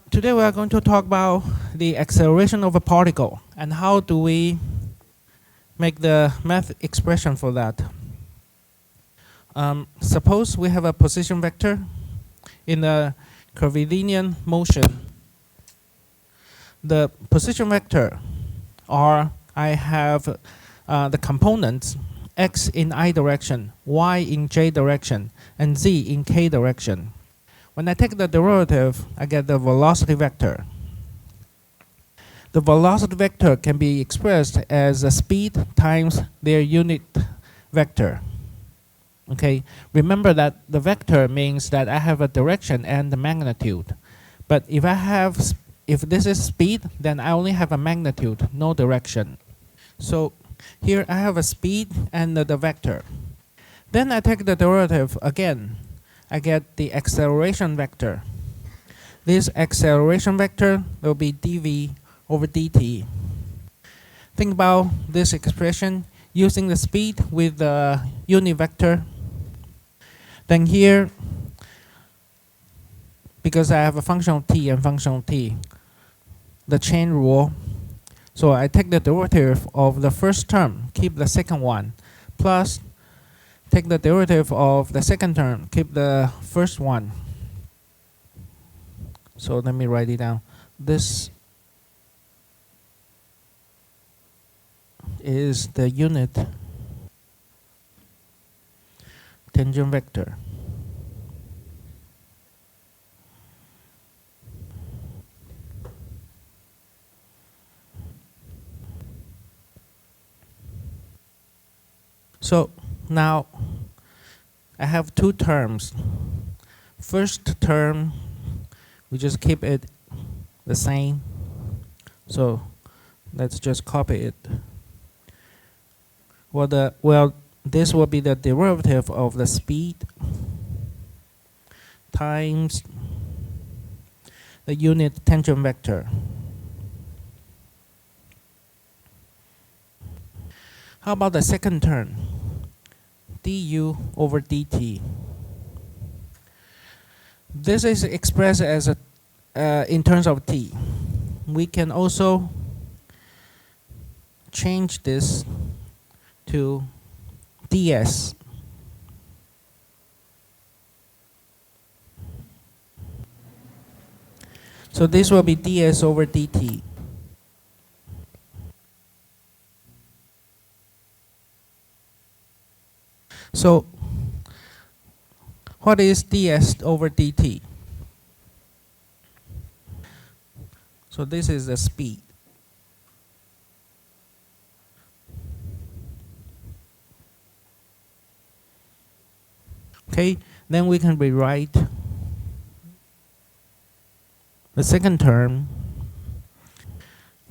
Today we are going to talk about the acceleration of a particle and how do we make the math expression for that. Suppose we have a position vector in a curvilinear motion. The position vector, or I have the components x in I direction, y in j direction, and z in k direction. When I take the derivative, I get the velocity vector. The velocity vector can be expressed as a speed times their unit vector. Okay, remember that the vector means that I have a direction and the magnitude. But if this is speed, then I only have a magnitude, no direction. So here I have a speed and the vector. Then I take the derivative again. I get the acceleration vector. This acceleration vector will be dv over dt. Think about this expression using the speed with the unit vector. Then here, because I have a function of t and function of t, the chain rule. So I take the derivative of the first term, keep the second one, plus take the derivative of the second term, keep the first one. So let me write it down. This is the unit tangent vector. So now I have two terms. First term, we just keep it the same. So let's just copy it. Well, this will be the derivative of the speed times the unit tangent vector. How about the second term? du over dt. This is expressed as in terms of t. We can also change this to ds. So this will be ds over dt. So what is ds over dt? So this is the speed. Okay, then we can rewrite the second term.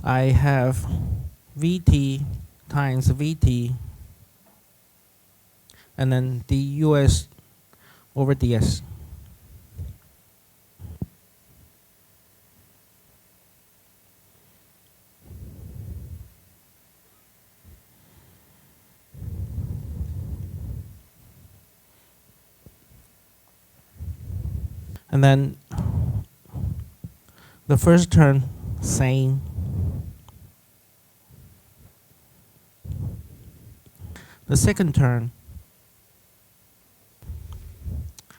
I have vt times vt and then dus over ds. And then the first term, same. The second term,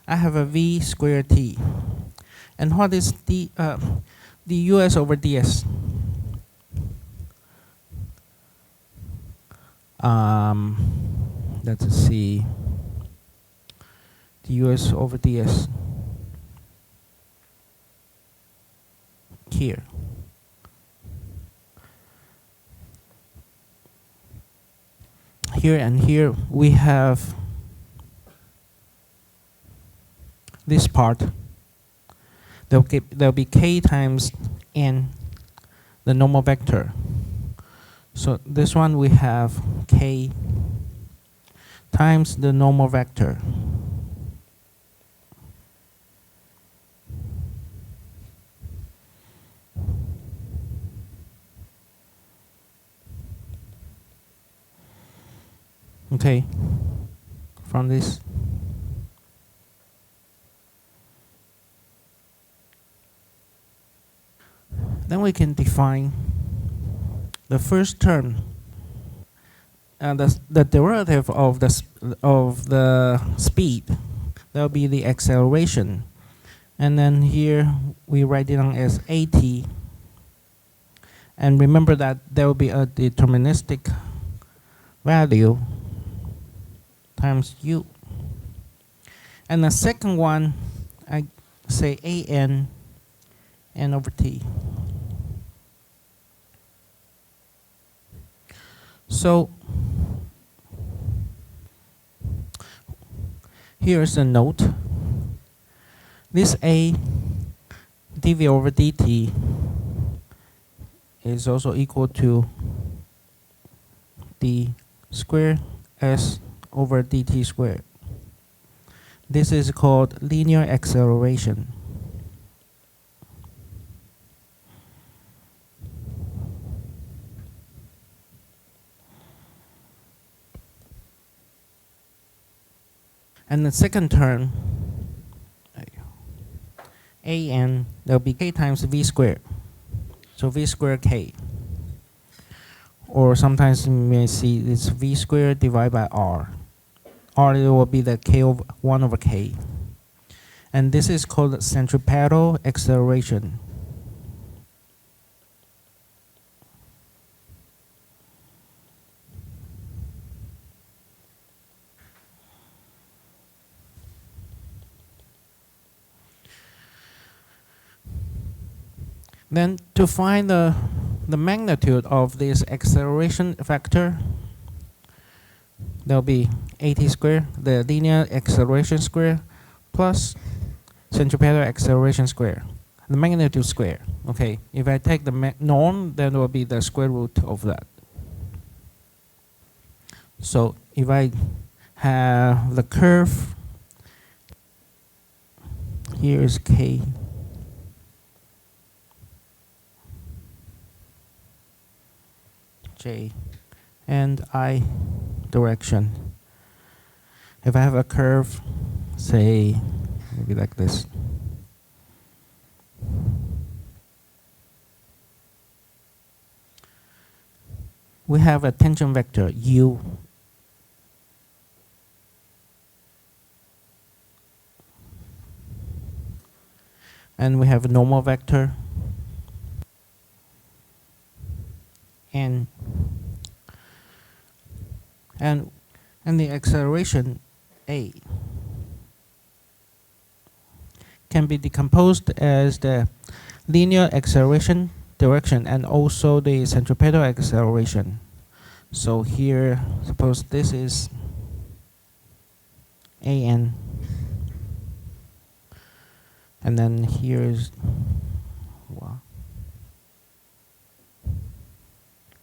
I have a v squared t. And what is the dus over ds? Let's see. Dus over ds. Here. Here and here we have this part. There'll be k times n, the normal vector. So this one we have k times the normal vector. Okay, from this. Then we can define the first term, and the derivative of the speed. That will be the acceleration, and then here we write it down as at. And remember that there will be a deterministic value times u. And the second one, I say an n over t. So here's a note. This a dv over dt is also equal to d squared s over dt squared. This is called linear acceleration. And the second term, an, that will be k times v squared. So v squared k. Or sometimes you may see it's v squared divided by r. R will be the k over 1 over k. And this is called centripetal acceleration. Then to find the magnitude of this acceleration factor, there will be at squared, the linear acceleration square, plus centripetal acceleration square, the magnitude square. Okay, if I take the norm, then it will be the square root of that. So if I have the curve, here is k. J and I direction. If I have a curve, say maybe like this, we have a tangent vector u, and we have a normal vector n, and the acceleration a can be decomposed as the linear acceleration direction and also the centripetal acceleration. So here, suppose this is an, and then here's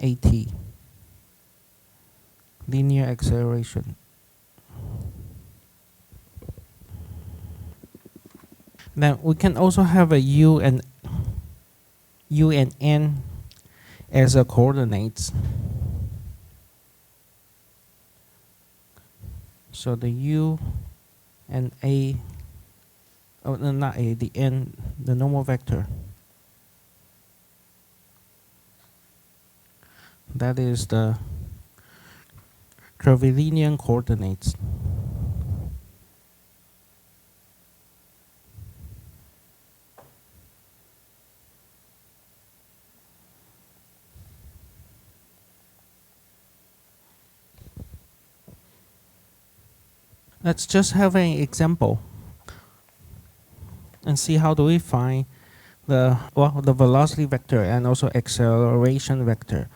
at, linear acceleration. Then we can also have a u and n as a coordinates. So the u and a, oh no, not a, the n, the normal vector. That is the curvilinear coordinates. Let's just have an example and see how do we find the velocity vector and also acceleration vector.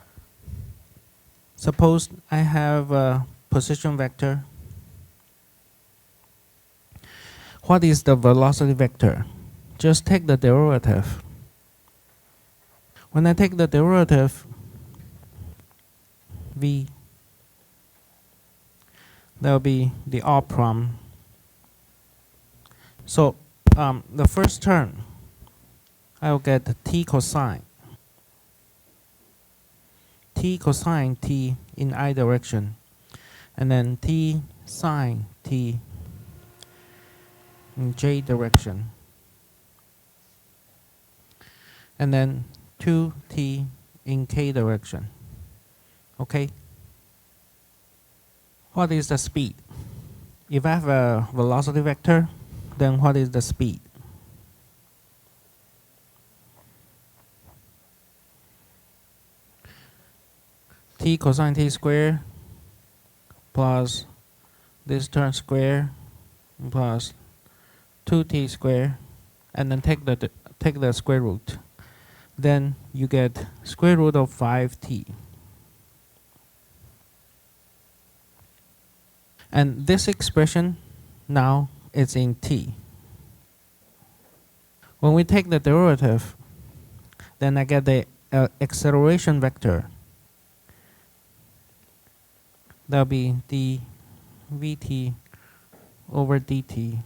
Suppose I have a position vector. What is the velocity vector? Just take the derivative. When I take the derivative, v, that will be the r prime. So the first term, I will get t cosine. T cosine t in I direction, and then t sine t in j direction, and then 2t in k direction. Okay. What is the speed? If I have a velocity vector, then what is the speed? T cosine t squared plus this term square plus 2t squared, and then take the square root. Then you get square root of 5t. And this expression now is in t. When we take the derivative, then I get the acceleration vector. That'll be dvt over dt.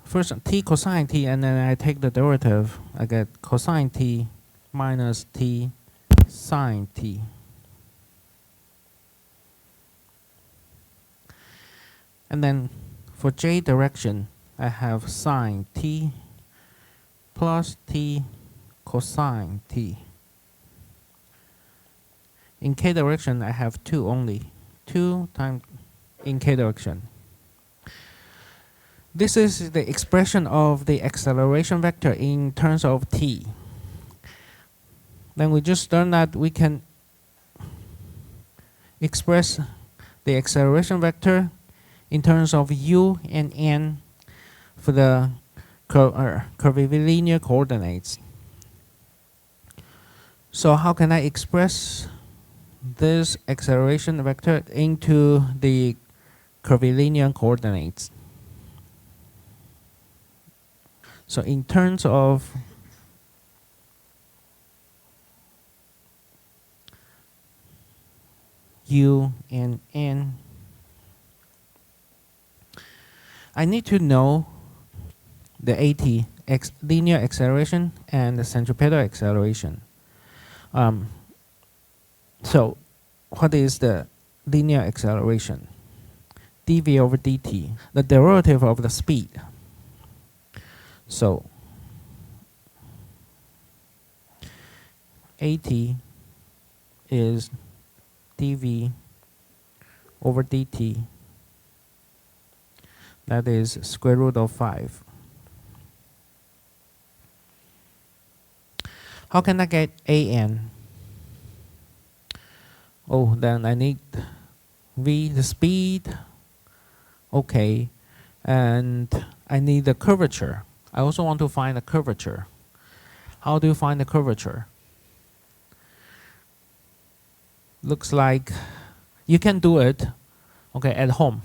First t cosine t, and then I take the derivative. I get cosine t minus t sine t. And then for j direction, I have sine t plus t cosine t. In k direction, I have 2 only. 2 times in k direction. This is the expression of the acceleration vector in terms of t. Then we just learned that we can express the acceleration vector in terms of u and n for the curvilinear coordinates. So how can I express this acceleration vector into the curvilinear coordinates? So in terms of u and n, I need to know the AT, linear acceleration, and the centripetal acceleration. So what is the linear acceleration? dv over dt, the derivative of the speed. So AT is dv over dt. That is square root of 5. How can I get an? Oh, then I need v, the speed. Okay. And I need the curvature. I also want to find the curvature. How do you find the curvature? Looks like you can do it, okay, at home.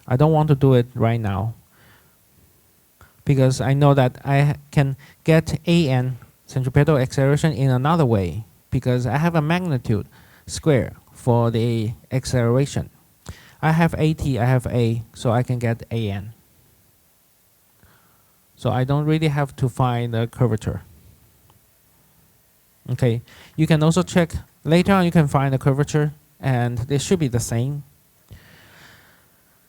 I don't want to do it right now because I know that I can get an, centripetal acceleration, in another way because I have a magnitude square for the acceleration. I have AT, I have A, so I can get an. So I don't really have to find the curvature. Okay, you can also check later on, you can find the curvature and they should be the same.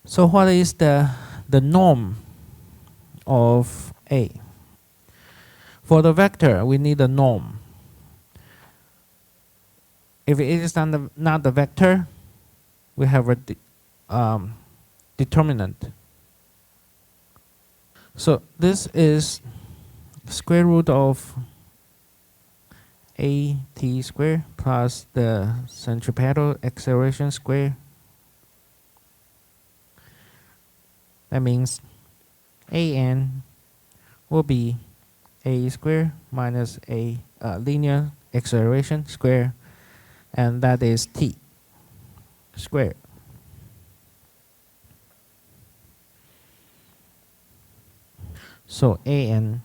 So what is the norm of A? For the vector, we need a norm. If it is not the vector, we have a determinant. So this is square root of AT squared plus the centripetal acceleration square. That means an will be a squared minus a linear acceleration square, and that is t squared. So an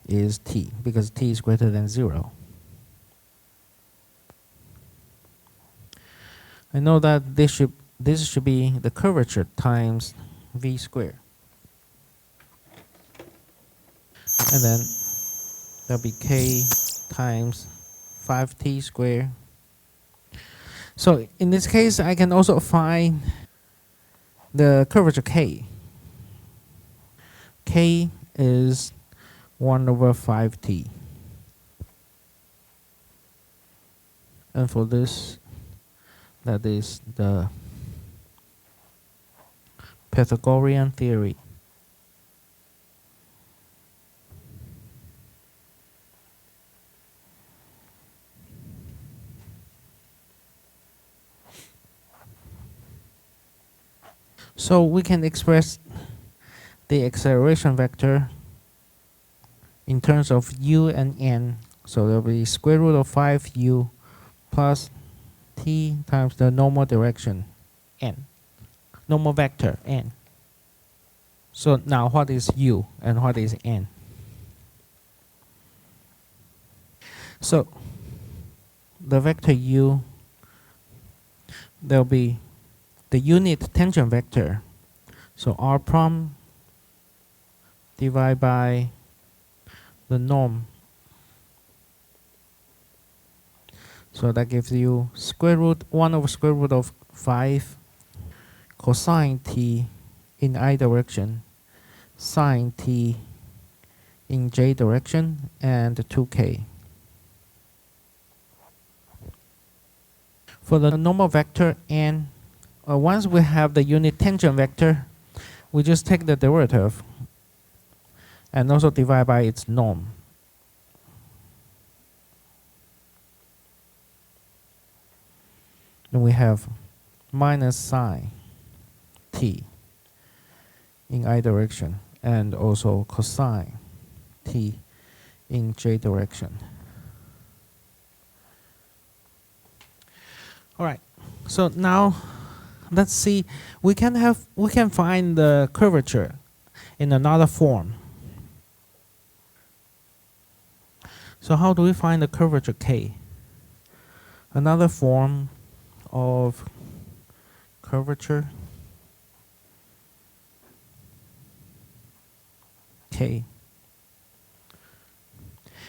is t because t is greater than 0. I know that this should be the curvature times v squared. And then that'll be k times 5t squared. So in this case, I can also find the curvature k. K is 1 over 5t. And for this, that is the Pythagorean theory. So we can express the acceleration vector in terms of u and n. So there will be square root of 5u plus t times the normal direction n, normal vector n. So now what is u and what is n? So the vector u, there will be the unit tangent vector. So r prom divided by the norm. So that gives you square root 1 over square root of 5 cosine t in I direction, sine t in j direction, and 2k. For the normal vector n, once we have the unit tangent vector, we just take the derivative and also divide by its norm. Then we have minus sine t in I direction and also cosine t in j direction. All right, so now let's see, we can find the curvature in another form. So how do we find the curvature k? Another form of curvature k.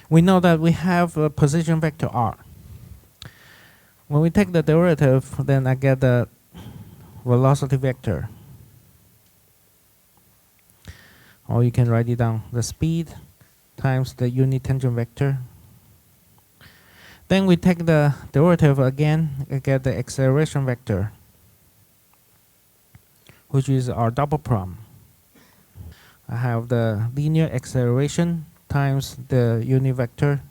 We know that we have a position vector r. When we take the derivative, then I get the velocity vector. Or you can write it down, the speed times the unit tangent vector. Then we take the derivative again, I get the acceleration vector, which is our double prom. I have the linear acceleration times the unit vector.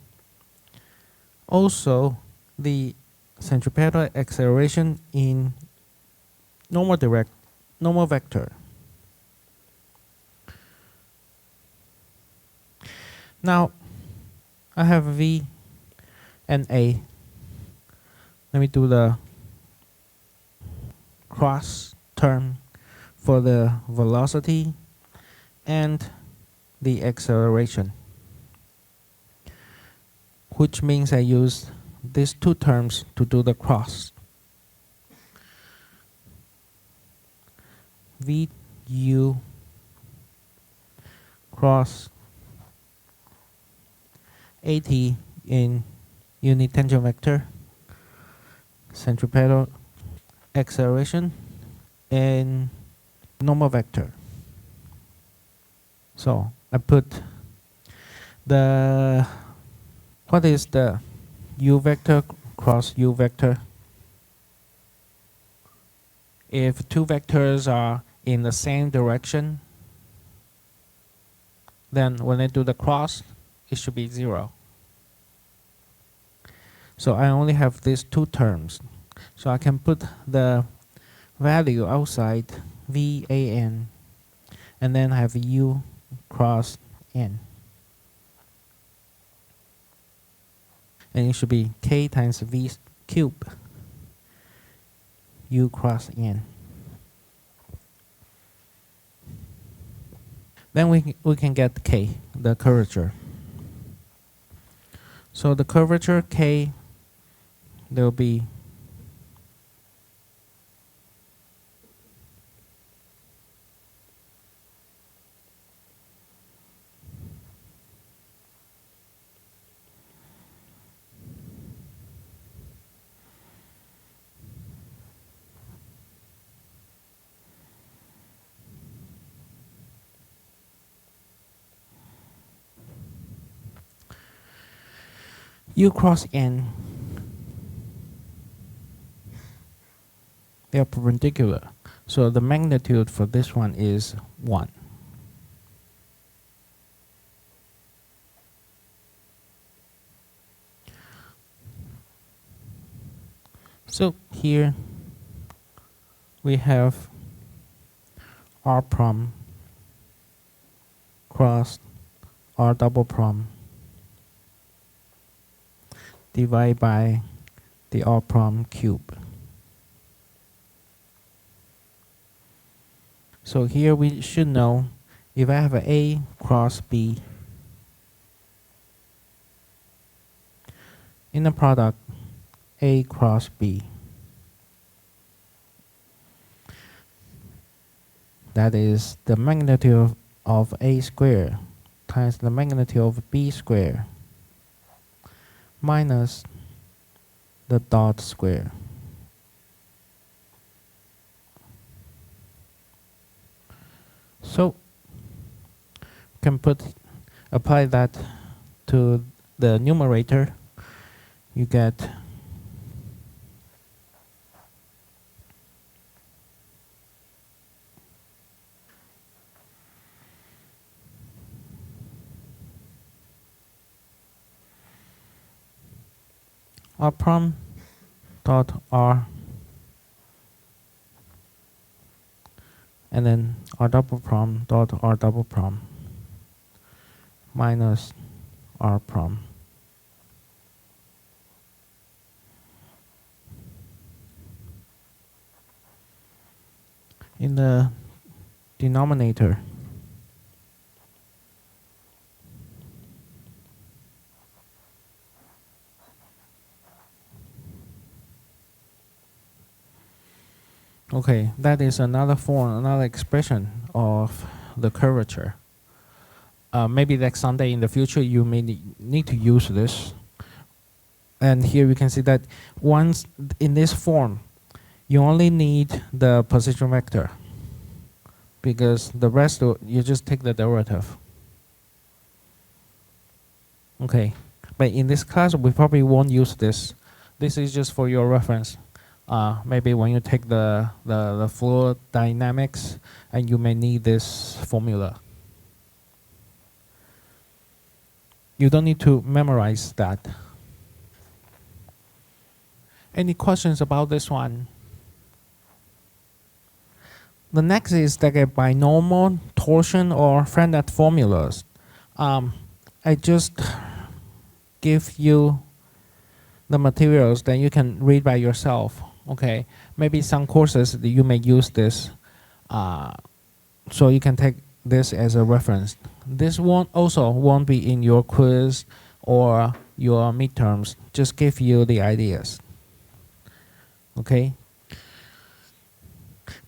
Also, the centripetal acceleration in normal vector. Now, I have v and a. Let me do the cross term for the velocity and the acceleration, which means I use these two terms to do the cross. VU cross AT in unit tangent vector, centripetal acceleration, and normal vector. So I put the, what is the u vector cross u vector? If two vectors are in the same direction, then when I do the cross, it should be 0. So I only have these two terms. So I can put the value outside VAN, and then I have u cross n. And it should be k times v cubed u cross n. Then we can get k, the curvature. So the curvature k, there will be U cross N, they are perpendicular. So the magnitude for this one is 1. So here we have R prom cross R double prom divided by the R prom cube. So here we should know if I have A cross B in the product A cross B, that is the magnitude of A squared times the magnitude of B squared minus the dot square. So can apply that to the numerator. You get R prom dot R and then R double prom dot R double prom minus R prom. In the denominator, okay, that is another form, another expression of the curvature. Maybe like someday in the future you may need to use this. And here we can see that once in this form, you only need the position vector, because the rest you just take the derivative. Okay, but in this class we probably won't use this. This is just for your reference. Maybe when you take the fluid dynamics, and you may need this formula. You don't need to memorize that. Any questions about this one? The next is like a binormal, torsion, or Frenet formulas. I just give you the materials that you can read by yourself. Okay, maybe some courses that you may use this, so you can take this as a reference. This one also won't be in your quiz or your midterms. Just give you the ideas. Okay.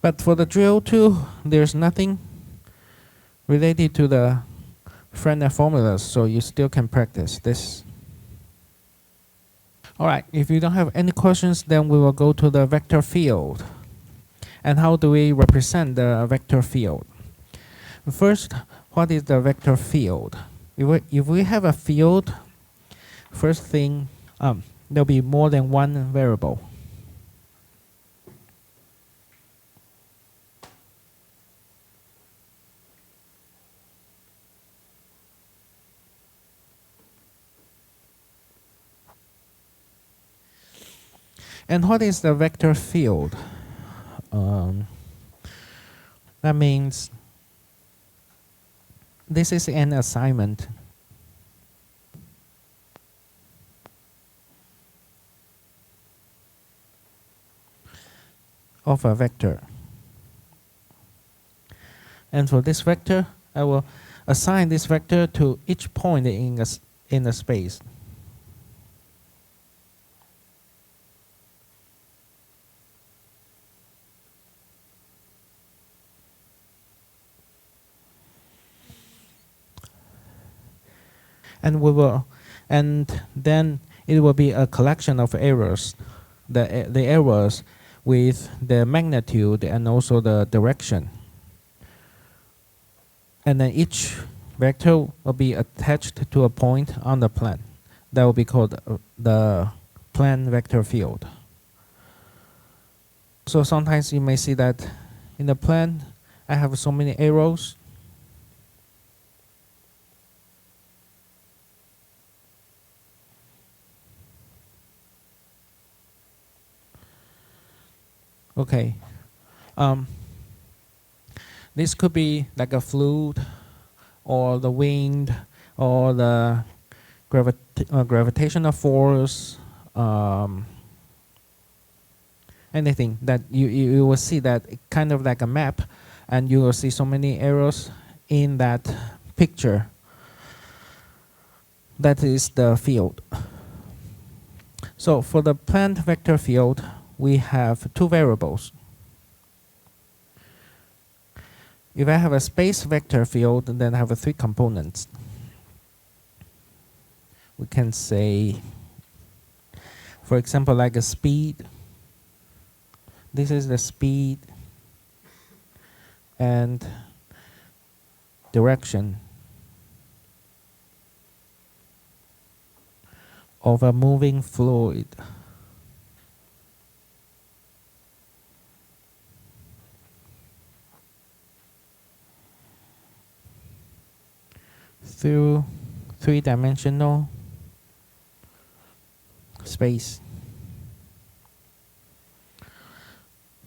But for the drill 2, there's nothing related to the Frenet formulas, so you still can practice this. All right, if you don't have any questions, then we will go to the vector field. And how do we represent the vector field? First, what is the vector field? If we have a field, first thing, there'll be more than one variable. And what is the vector field? That means this is an assignment. Of a vector. And for this vector, I will assign this vector to each point in a space. And then it will be a collection of errors, the errors with the magnitude and also the direction. And then each vector will be attached to a point on the plan. that will be called the plan vector field. So sometimes you may see that in the plan I have so many arrows. Okay. This could be like a fluid, or the wind, or the gravitational force, anything that you will see that kind of like a map, and you will see so many arrows in that picture. That is the field. So for the planned vector field, we have two variables. If I have a space vector field, then I have three components. We can say, for example, like a speed. This is the speed and direction of a moving fluid. Through three-dimensional space,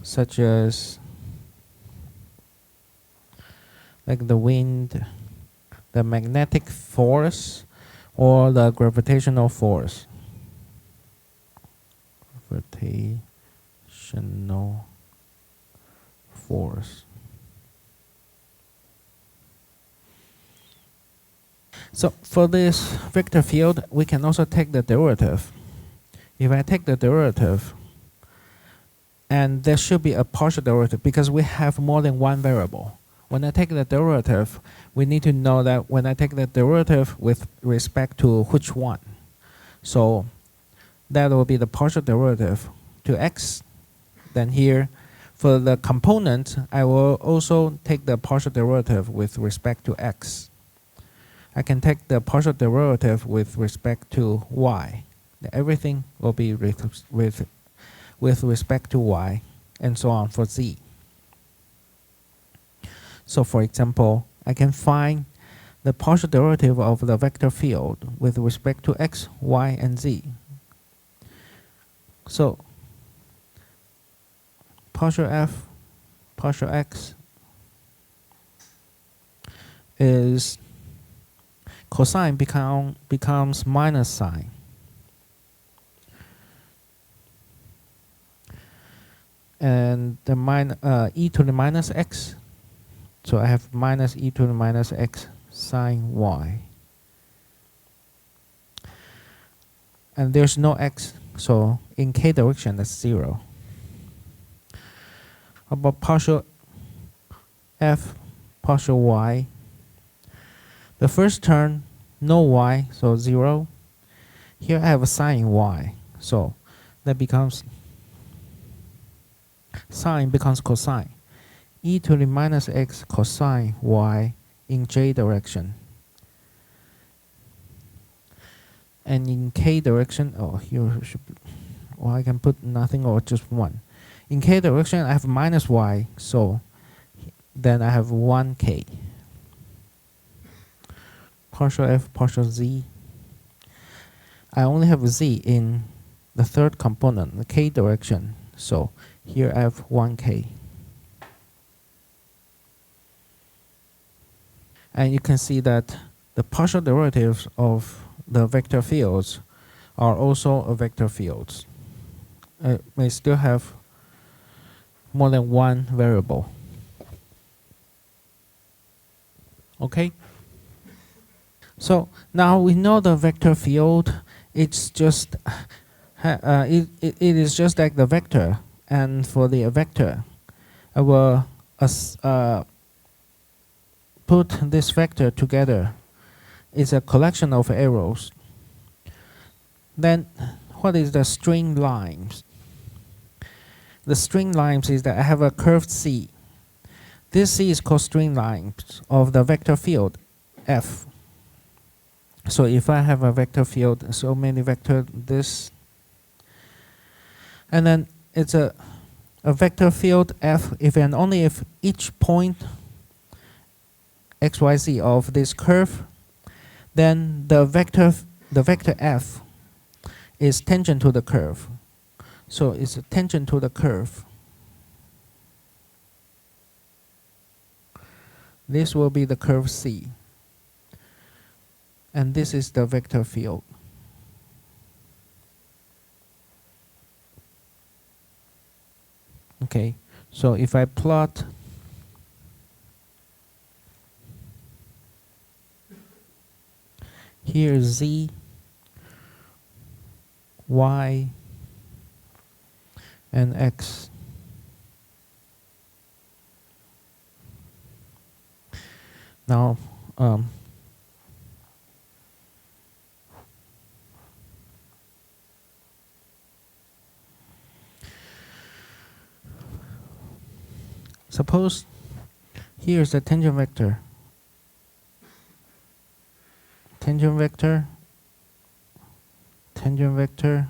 such as like the wind, the magnetic force, or the gravitational force. Gravitational force. So for this vector field, we can also take the derivative. If I take the derivative, and there should be a partial derivative because we have more than one variable. When I take the derivative, we need to know that when I take the derivative with respect to which one. So that will be the partial derivative to x. Then here, for the component, I will also take the partial derivative with respect to x. I can take the partial derivative with respect to y. Everything will be with respect to y, and so on for z. So for example, I can find the partial derivative of the vector field with respect to x, y, and z. So partial f, partial x is cosine becomes minus sine. And the e to the minus x. So I have minus e to the minus x sine y. And there's no x, so in k direction that's 0. About partial f, partial y. The first term, no y, so 0. Here I have a sine y, so that becomes sine becomes cosine. E to the minus x cosine y in j direction. And in k direction, oh, here should be, or I can put nothing or just 1. In k direction, I have minus y, so then I have 1k. Partial f, partial z. I only have z in the third component, the k direction. So here I have 1k. And you can see that the partial derivatives of the vector fields are also a vector fields. It may still have more than one variable. Okay? So now we know the vector field. It's just it is just like the vector, and for the vector, I will put this vector together. It's a collection of arrows. Then, what is the streamlines? The streamlines is that I have a curved C. This C is called streamlines of the vector field F. So if I have a vector field, so many vector this, and then it's a vector field f if and only if each point xyz of this curve, then the vector f is tangent to the curve. So it's a tangent to the curve. This will be the curve C. And this is the vector field. Okay, so if I plot here Z, Y, and X. Now, suppose here's the tangent vector. Tangent vector, tangent vector,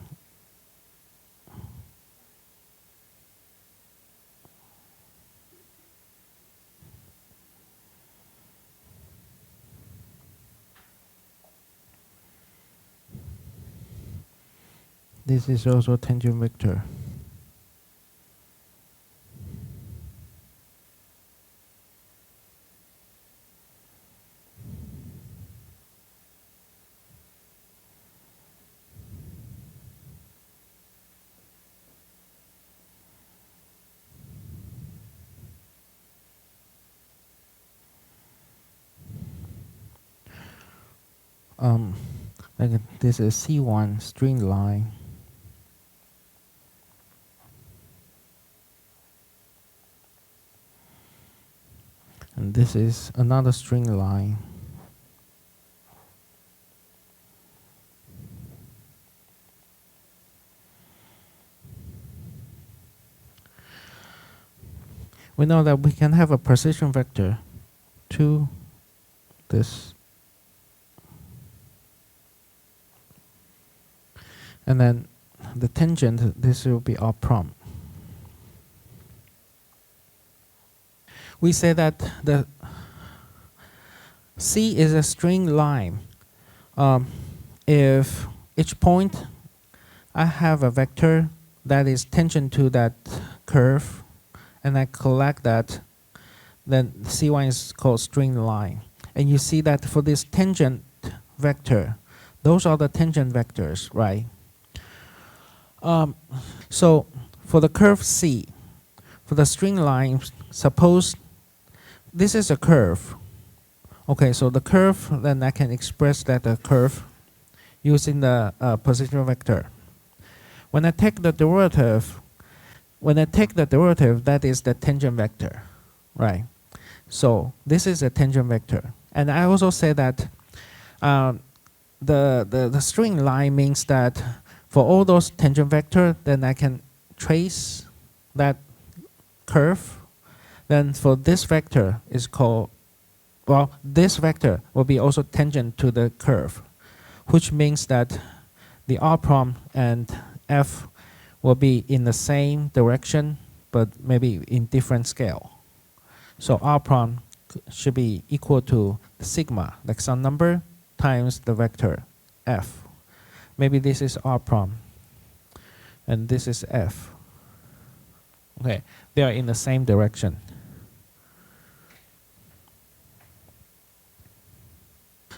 this is also tangent vector. Like this is C1 string line. And this is another string line. We know that we can have a precision vector to this. And then the tangent, this will be our prompt. We say that the C is a string line. If each point I have a vector that is tangent to that curve, and I collect that, then C1 is called string line. And you see that for this tangent vector, those are the tangent vectors, right? So for the curve C, for the string line, suppose this is a curve. Okay, so the curve, then I can express that curve using the position vector. When I take the derivative, that is the tangent vector, right? So this is a tangent vector. And I also say that the string line means that for all those tangent vector, then I can trace that curve. Then for this vector is called, well, this vector will be also tangent to the curve, which means that the R prompt and F will be in the same direction, but maybe in different scale. So R prompt should be equal to sigma, like some number, times the vector F. Maybe this is R prompt, and this is F. Okay, they are in the same direction.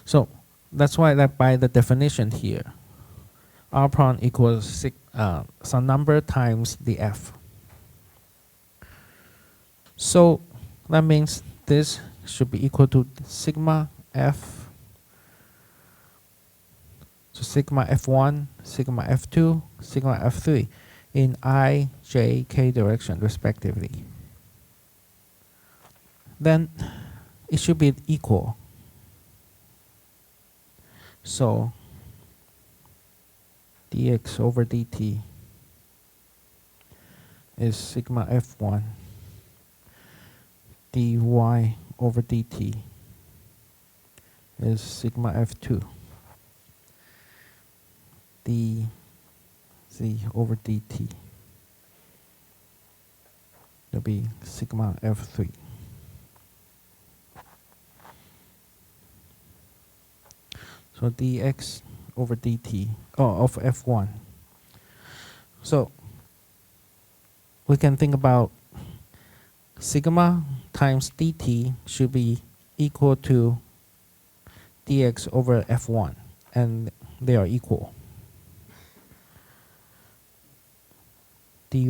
So that's why that by the definition here, R prompt equals some number times the F. So that means this should be equal to sigma F. So sigma F1, sigma F2, sigma F3 in I, J, K direction respectively. Then it should be equal. So dx over dt is sigma F1, dy over dt is sigma F2. dz over dt will be sigma f3. So dx over dt of f1. So we can think about sigma times dt should be equal to dx over f1, and they are equal. dy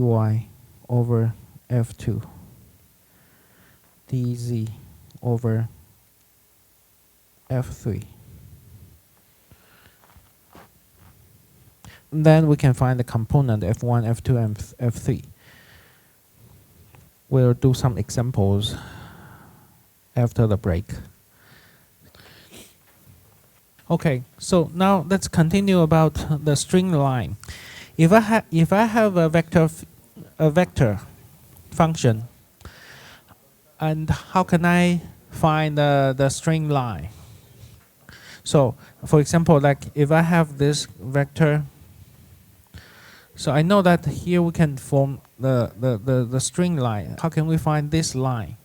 over f2 dz over f3. Then we can find the component f1, f2, and f3. We'll do some examples after the break. Okay, so now let's continue about the string line. If I have a vector function, and how can I find the string line? So, for example, like if I have this vector, so I know that here we can form the string line. How can we find this line?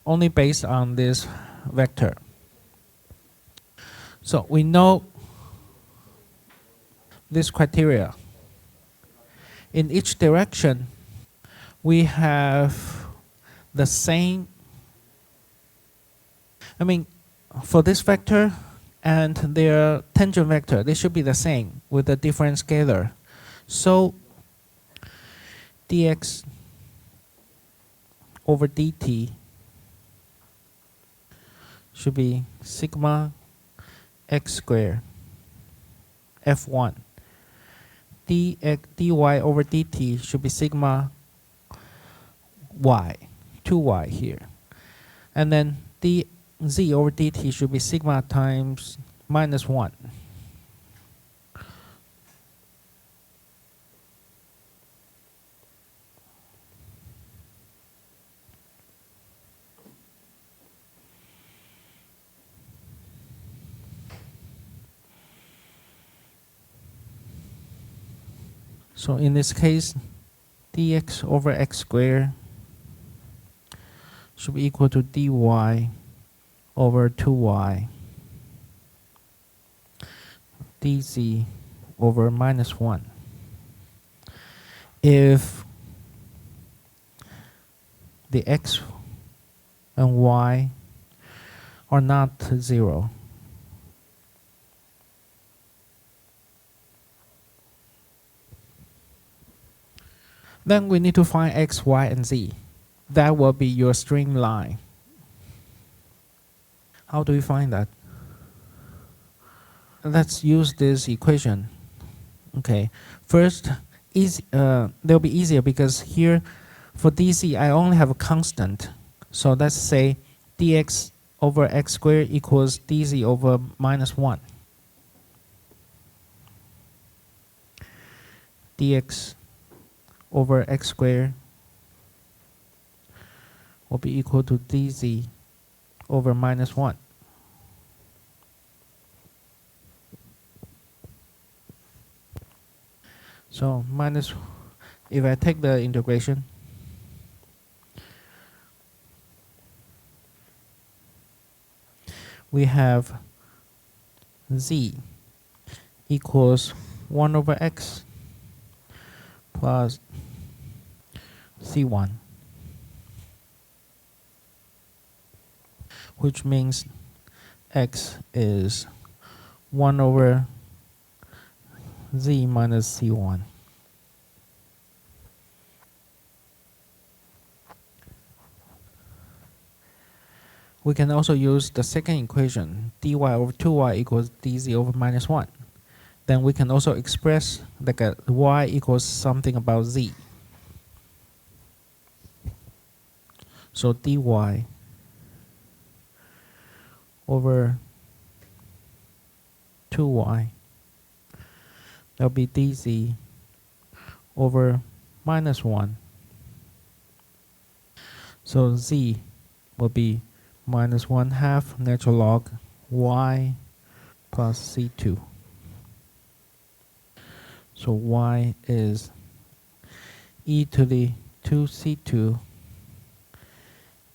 Only based on this vector. So we know this criteria. In each direction, we have the same, for this vector and their tangent vector, they should be the same with a different scalar. So dx over dt should be sigma x squared f1. Dy over dt should be sigma y, 2y here. And then dz over dt should be sigma times minus 1. So in this case, dx over x squared should be equal to dy over 2y dz over minus 1. If the x and y are not 0, then we need to find x, y, and z. That will be your string line. How do we find that? Let's use this equation. Okay, first, they'll be easier because here for dz I only have a constant. So let's say dx over x squared equals dz over minus 1. Dx over x squared will be equal to dz over minus 1. So minus, if I take the integration, we have z equals 1 over x plus c1, which means x is 1 over z minus c1. We can also use the second equation, dy over 2y equals dz over minus 1. Then we can also express like a y equals something about z. So dy over 2y, that'll be dz over minus 1. So z will be minus 1/2 natural log y plus c2. So y is e to the 2c2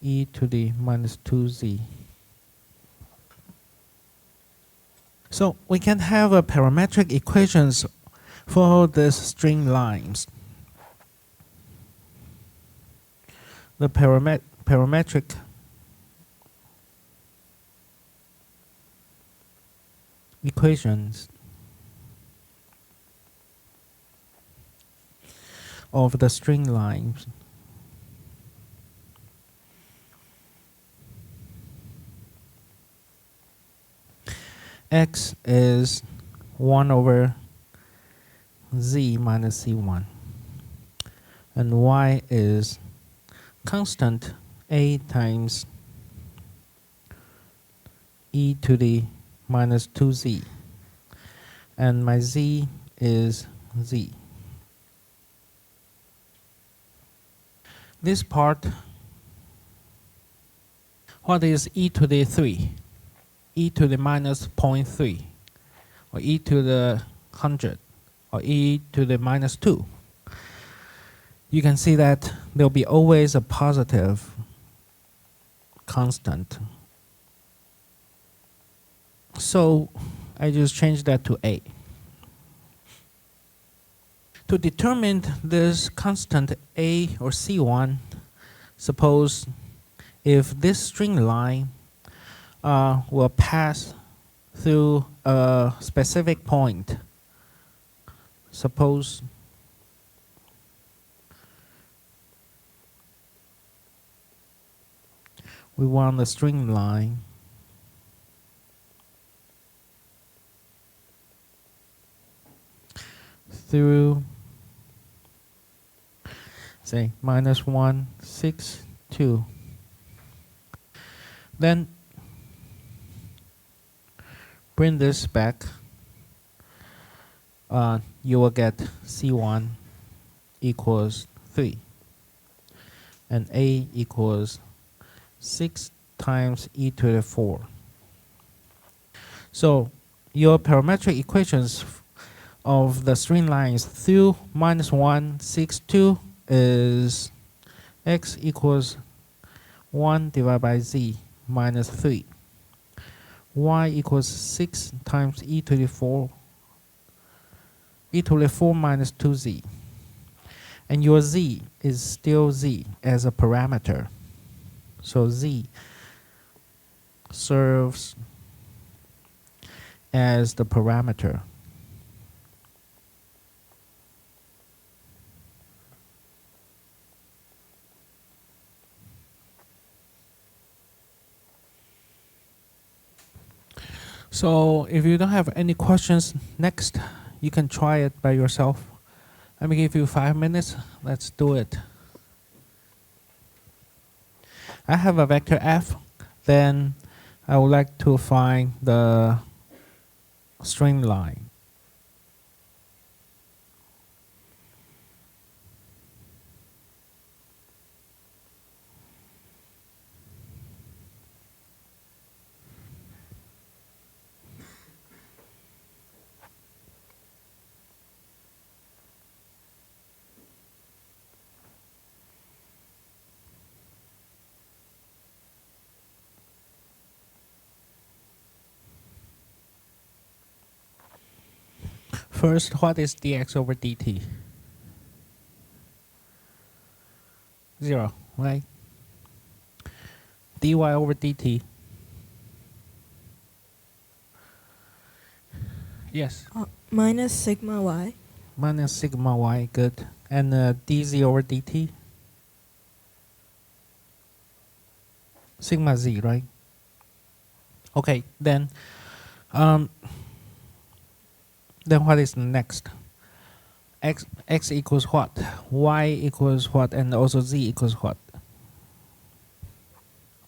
e to the minus 2z. So we can have a parametric equations for these streamlines. The parametric equations of the streamlines x is 1 over z minus c1, and y is constant a times e to the minus 2z, and my z is z. This part, what is e to the 3? E to the minus 0.3, or e to the 100, or e to the minus 2. You can see that there will be always a positive constant. So I just changed that to a. To determine this constant a or c1, suppose if this string line will pass through a specific point. Suppose we want the string line through, say, minus 1, 6, 2. Then bring this back. You will get C1 equals 3. And A equals 6 times e to the 4. So your parametric equations of the streamlines through minus 1, 6, 2 is x equals 1 divided by z minus 3. Y equals 6 times e to the 4 minus 2z. And your z is still z as a parameter. So z serves as the parameter. So if you don't have any questions, next you can try it by yourself. Let me give you 5 minutes. Let's do it. I have a vector f. Then I would like to find the streamline. First, what is dx over dt? 0, right? dy over dt. Yes. Minus sigma y. Minus sigma y, good. And dz over dt? Sigma z, right? Okay, then what is next? X equals what? Y equals what? And also z equals what?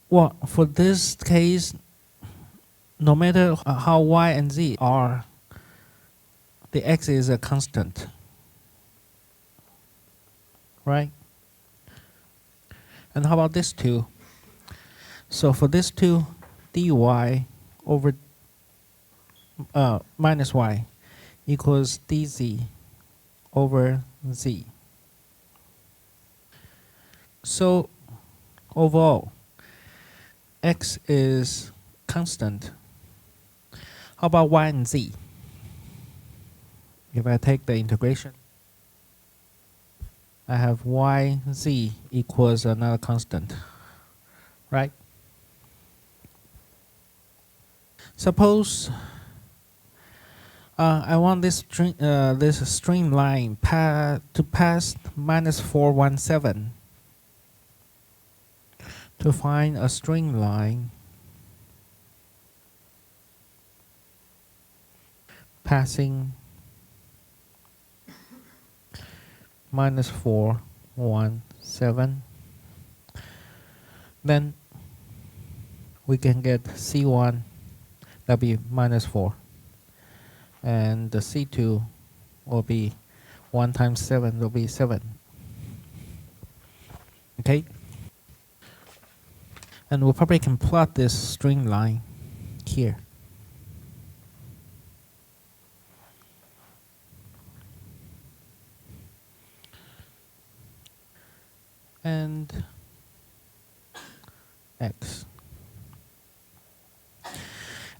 Well, for this case, no matter how y and z are, the x is a constant, right? And how about this two? So for this two, dy over minus y equals dz over z. So overall, x is constant. How about y and z? If I take the integration, I have y z equals another constant, right? Suppose I want this streamline to pass -417. To find a streamline passing -417, then we can get C1, that'll be -4, and the C2 will be 1 times 7 will be 7. Okay, and we probably can plot this streamline here. And x.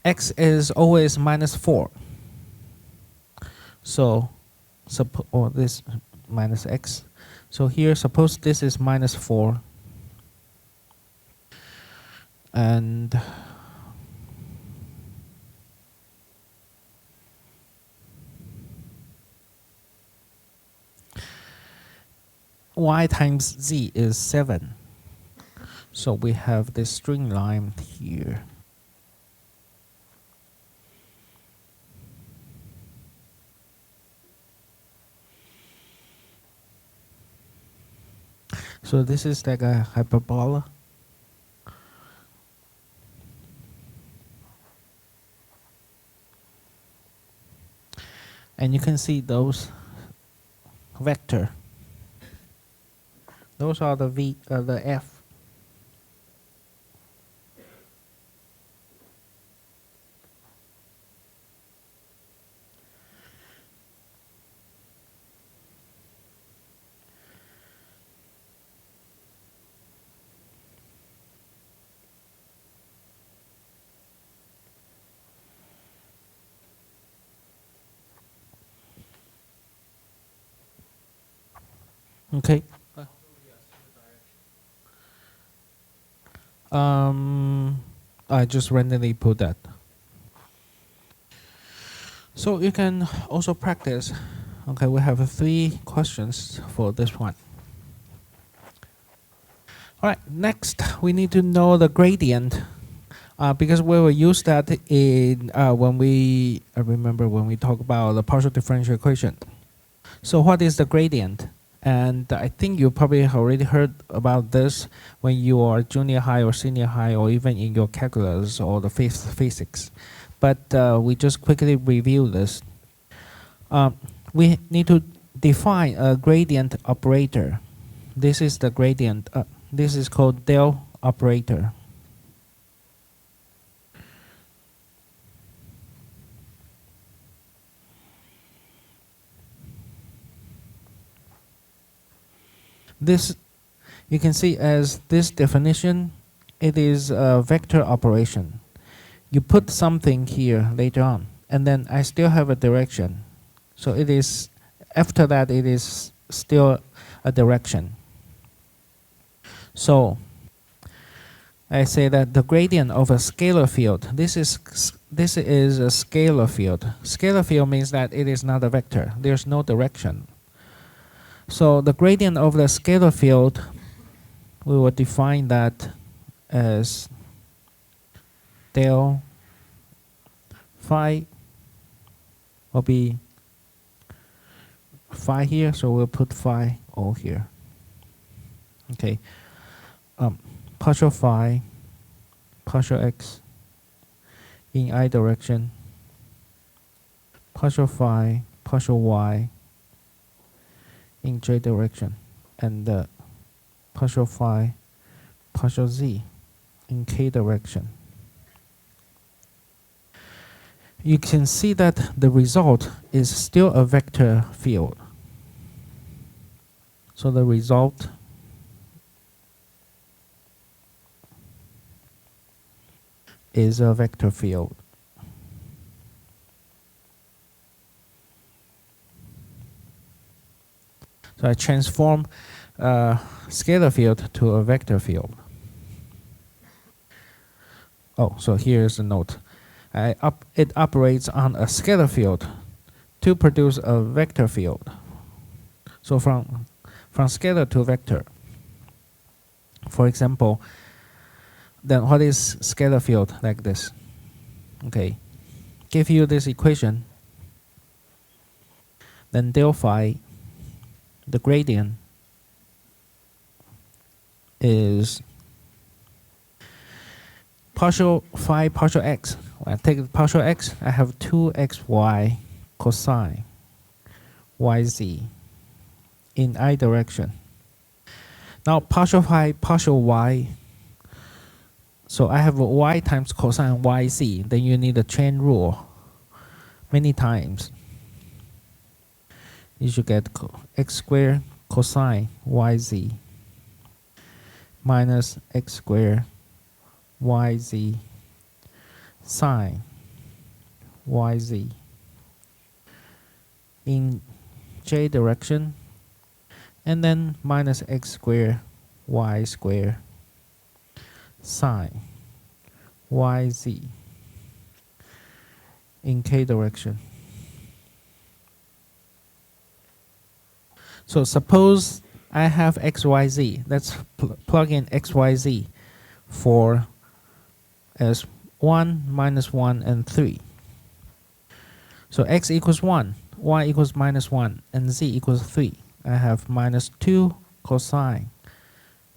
X is always -4. So, or this minus x. So here, suppose this is -4. And y times z is 7. So we have this streamline here. So this is like a hyperbola. And you can see those vector. Those are the f. Okay. I just randomly put that. So you can also practice. Okay, we have 3 questions for this one. All right, next we need to know the gradient, because we will use that in when we remember when we talk about the partial differential equation. So what is the gradient? And I think you probably have already heard about this when you are junior high or senior high, or even in your calculus or the physics. But we just quickly review this. We need to define a gradient operator. This is the gradient. This is called del operator. This, you can see as this definition, it is a vector operation. You put something here later on, and then I still have a direction. So it is, after that, it is still a direction. So I say that the gradient of a scalar field, this is a scalar field. Scalar field means that it is not a vector. There's no direction. So the gradient of the scalar field, we will define that as del phi will be phi here, so we'll put phi all here. Okay, partial phi, partial x in I direction, partial phi, partial y in j direction, and partial phi, partial z in k direction. You can see that the result is still a vector field. So the result is a vector field. So I transform a scalar field to a vector field. Oh, so here's the note. It operates on a scalar field to produce a vector field. So from scalar to vector. For example, then what is scalar field like this? Okay, give you this equation. Then del phi, the gradient is partial phi partial x. When I take partial x, I have 2xy cosine yz in I direction. Now partial phi partial y. So I have y times cosine yz. Then you need a chain rule many times. You should get x squared cosine yz minus x squared yz sine yz in j direction, and then minus x squared y squared sine yz in k direction. So suppose I have xyz. Let's plug in xyz for as 1, minus 1, and 3. So x equals 1, y equals minus 1, and z equals 3. I have minus 2 cosine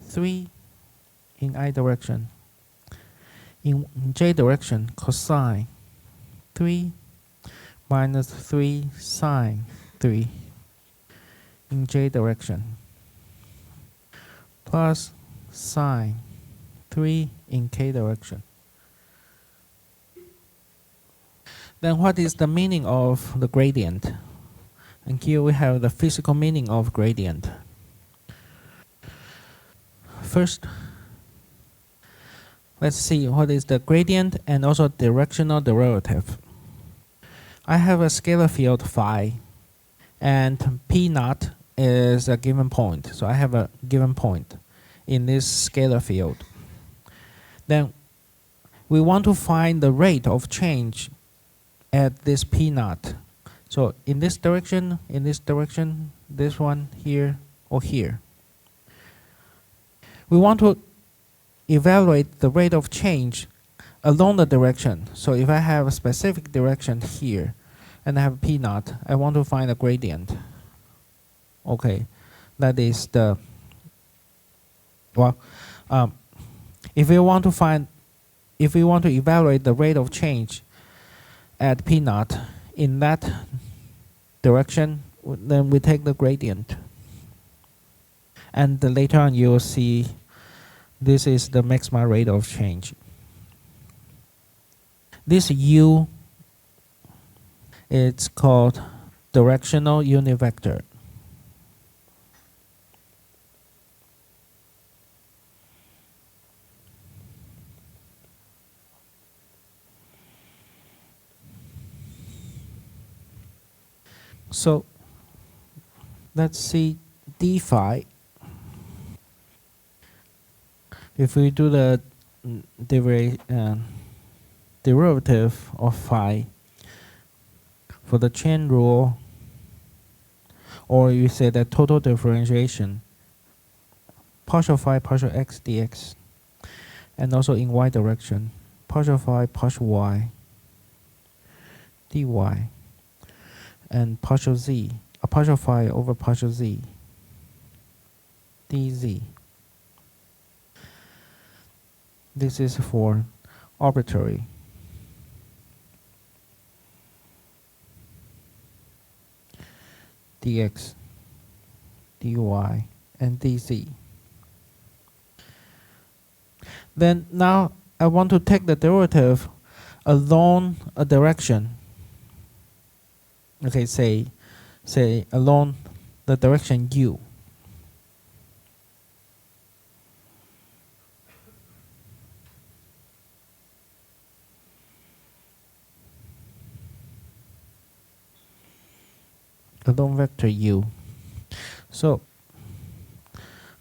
3 in I direction. In j direction, cosine 3 minus 3 sine 3 in j direction, plus sine 3 in k direction. Then what is the meaning of the gradient? And here we have the physical meaning of gradient. First, let's see what is the gradient and also directional derivative. I have a scalar field phi, and p naught is a given point. So I have a given point in this scalar field. Then we want to find the rate of change at this p naught. So in this direction, this one here or here. We want to evaluate the rate of change along the direction. So if I have a specific direction here and I have p naught, I want to find a gradient. Okay, that is the, well, if we want to evaluate the rate of change at p naught in that direction, then we take the gradient. And later on you will see this is the maximum rate of change. This u, it's called directional unit vector. So let's see d phi. If we do the derivative of phi for the chain rule, or you say that total differentiation, partial phi partial x dx, and also in y direction, partial phi partial y dy, and partial z, a partial phi over partial z dz. This is for arbitrary. Dx, dy, and dz. Then now I want to take the derivative along a direction. Okay, say along the direction u. along vector u. So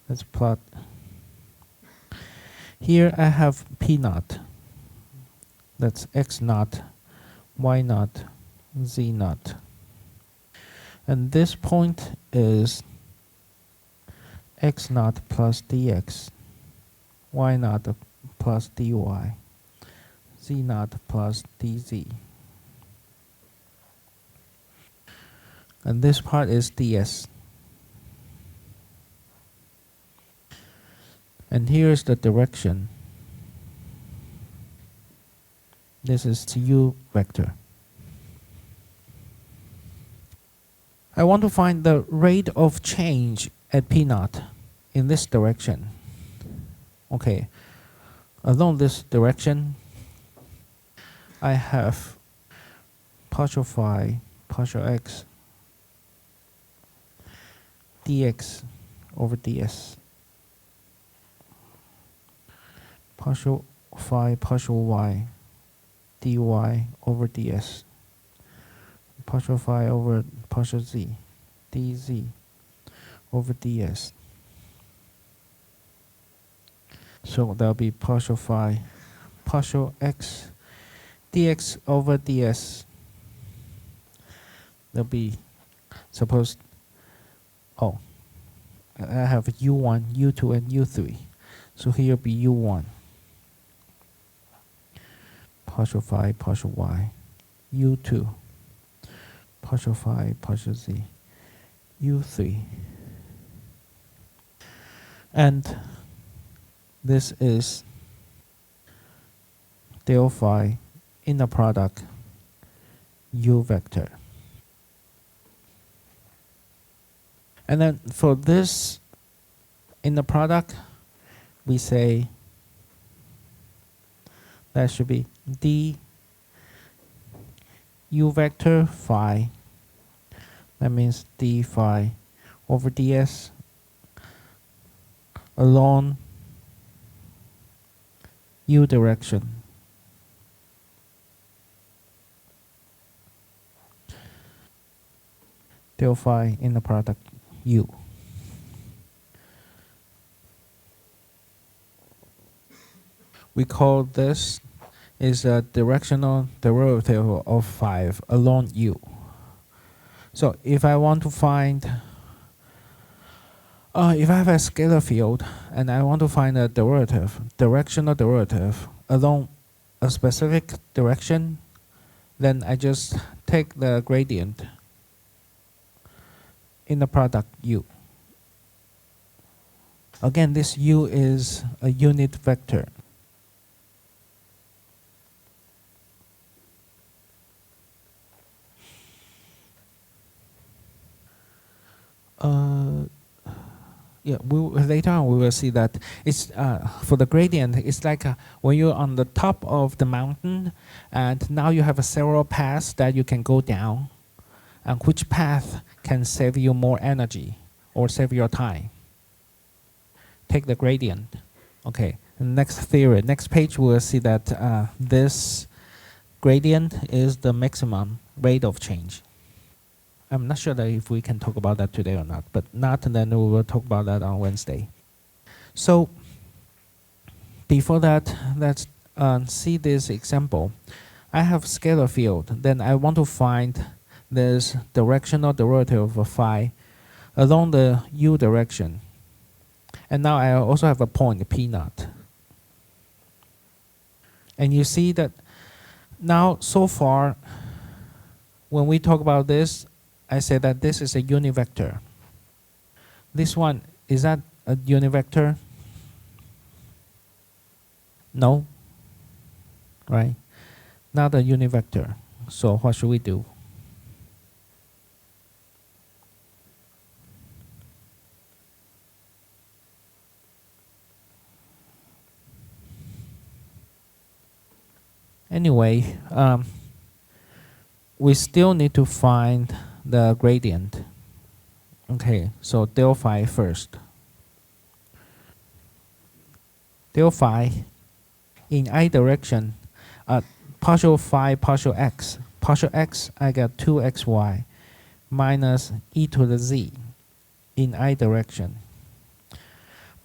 let's plot. Here I have p naught. That's x naught, y naught, z naught. And this point is x naught plus dx, y naught plus dy, z naught plus dz. And this part is ds. And here's the direction. This is the u vector. I want to find the rate of change at p naught in this direction. Okay, along this direction, I have partial phi, partial x, dx over ds, partial phi, partial y, dy over ds, partial phi over partial z, dz over ds. So that'll be partial phi, partial x, dx over ds. There'll be, suppose, oh, I have u1, u2, and u3. So here will be u1, partial phi, partial y, u2, partial phi, partial z, u3. And this is del phi inner product u vector. And then for this inner product, we say that should be d u vector phi. That means d phi over ds along u direction. Del phi in the product u. We call this is a directional derivative of 5 along u. So if I want to find, if I have a scalar field and I want to find a derivative, directional derivative along a specific direction, then I just take the gradient in the product u. Again, this u is a unit vector. Yeah, later on we will see that it's for the gradient. It's like when you're on the top of the mountain, and now you have several paths that you can go down, and which path can save you more energy or save your time. Take the gradient. Okay. Next theory, next page, we will see that this gradient is the maximum rate of change. I'm not sure that if we can talk about that today or not, but not, then we will talk about that on Wednesday. So before that, let's see this example. I have scalar field, then I want to find this directional derivative of phi along the u direction. And now I also have a point p naught. And you see that now so far, when we talk about this, I say that this is a unit vector. This one, is that a unit vector? No. Right? Not a unit vector. So what should we do? Anyway, we still need to find the gradient. Okay, so del phi first. Del phi in I direction, partial phi, partial x. Partial x, I got 2xy minus e to the z in I direction.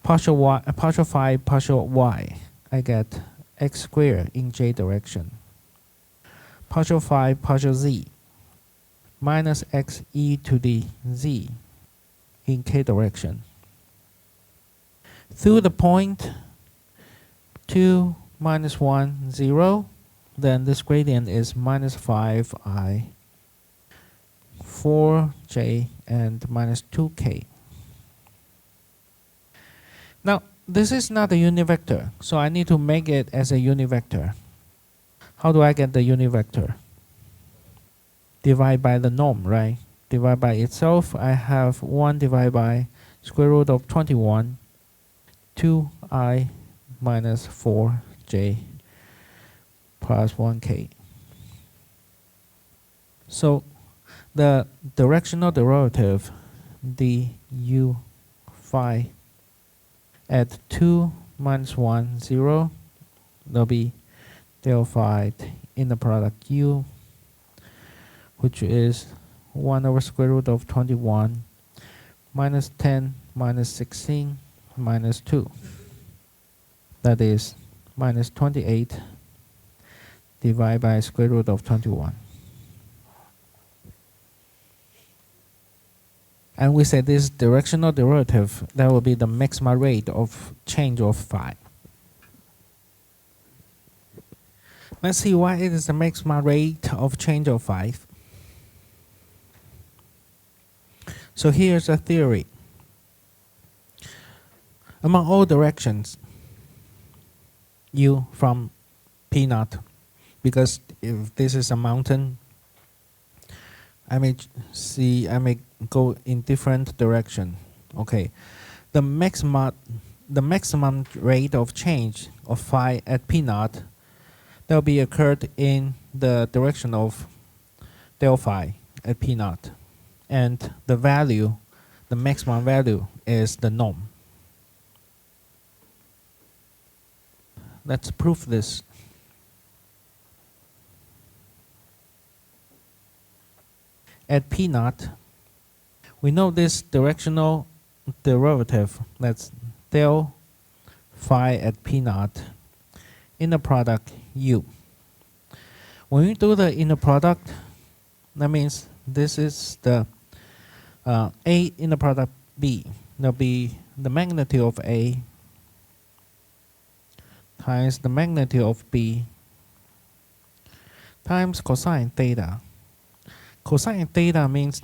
Partial y, partial phi, partial y, I get x squared in j direction. Partial phi, partial z, minus x e to the z in k direction. Through the point 2, minus 1, 0, then this gradient is minus 5i, 4j, and minus 2k. Now, this is not a unit vector, so I need to make it as a unit vector. How do I get the unit vector? Divide by the norm, right? Divide by itself, I have 1 divided by square root of 21, 2i minus 4j plus 1k. So the directional derivative du phi at 2 minus 1, 0, there'll be del phi in the product u, which is 1 over square root of 21 minus 10 minus 16 minus 2. That is minus 28 divided by square root of 21. And we say this directional derivative, that will be the maximum rate of change of phi. Let's see why it is the maximum rate of change of phi. So here's a theory. Among all directions, u from P naught, because if this is a mountain, I may go in different direction. Okay, the maximum rate of change of phi at P naught, that will be occurred in the direction of del phi at P naught, and the value, the maximum value, is the norm. Let's prove this. At P naught, we know this directional derivative, that's del phi at P naught, inner product u. When we do the inner product, that means this is the A inner product B. There'll be the magnitude of A times the magnitude of B times cosine theta. Cosine theta means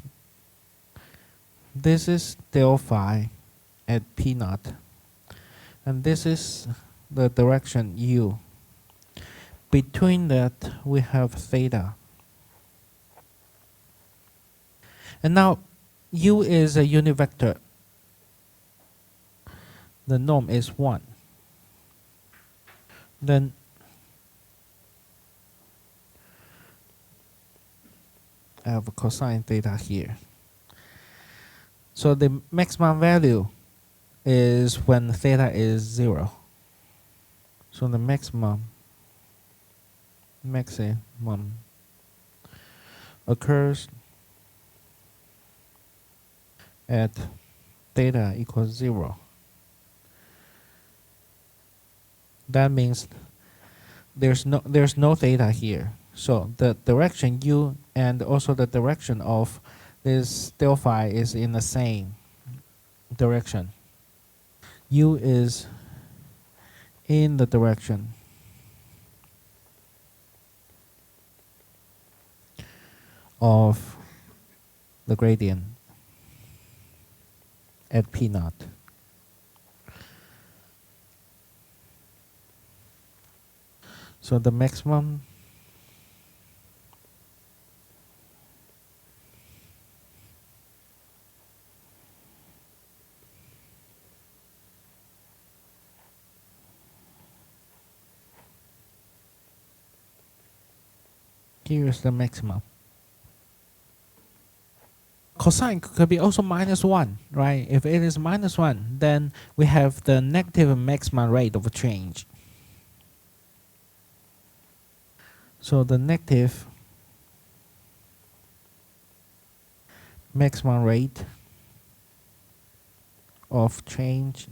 this is del phi at P naught, and this is the direction u. Between that, we have theta. And now, u is a unit vector. The norm is 1. Then I have a cosine theta here. So the maximum value is when theta is 0. So the maximum occurs at theta equals 0. That means there's no theta here. So the direction u and also the direction of this del phi is in the same direction. U is in the direction of the gradient at P naught. So the maximum here is the maximum. Cosine could be also -1, right? If it is -1, then we have the negative maximum rate of change. So the negative maximum rate of change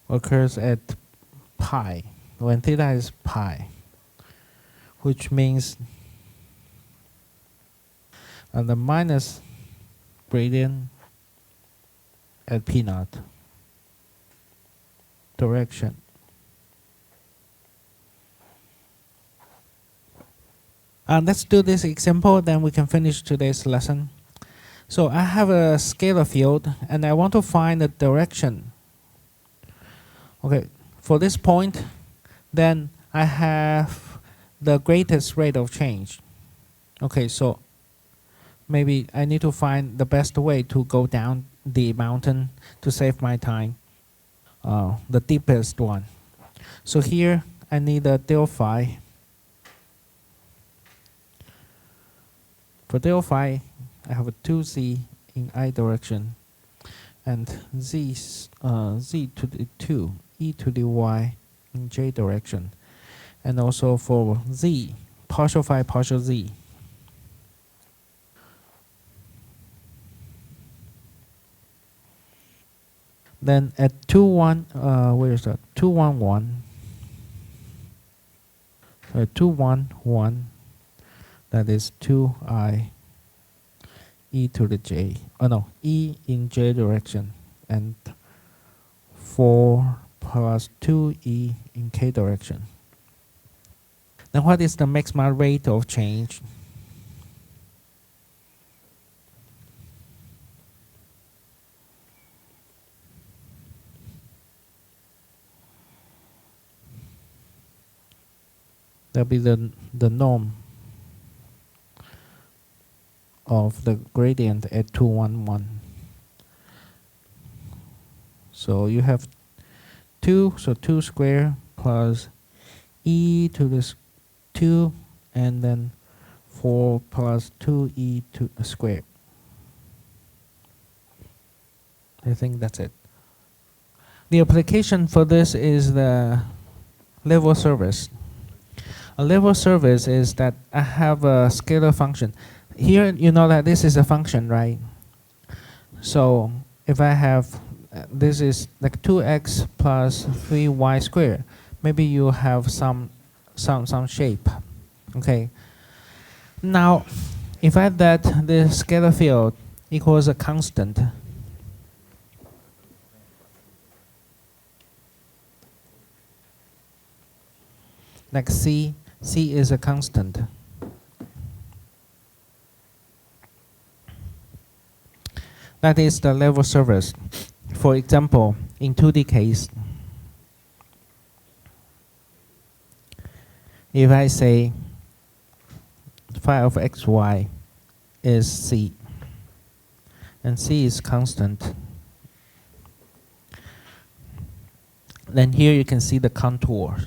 occurs at pi, when theta is pi, which means the minus gradient at p naught direction. Let's do this example, then we can finish today's lesson. So I have a scalar field and I want to find the direction. Okay, for this point, then I have the greatest rate of change. Okay, so maybe I need to find the best way to go down the mountain to save my time, the deepest one. So here I need a del phi. For del phi, I have a 2z in I direction and z to the 2 e to the y in j direction, and also for z, partial phi partial z. Then at 2 1, where is that? 2 1 1. 2 1 1. That is 2i e to the j. Oh no, e in j direction, and 4 plus 2e in k direction. Then what is the maximum rate of change? That'll be the norm of the gradient at 2 1 1. So you have 2, so 2 square plus e to the 2, and then 4 plus 2e to the square. I think that's it. The application for this is the level service. A level service is that I have a scalar function. Here you know that this is a function, right? So if I have this is like 2x plus 3y squared, maybe you have some shape. Okay. Now if I that the scalar field equals a constant, like c is a constant. That is the level service. For example, in 2D case, if I say phi of xy is c, and c is constant, then here you can see the contour.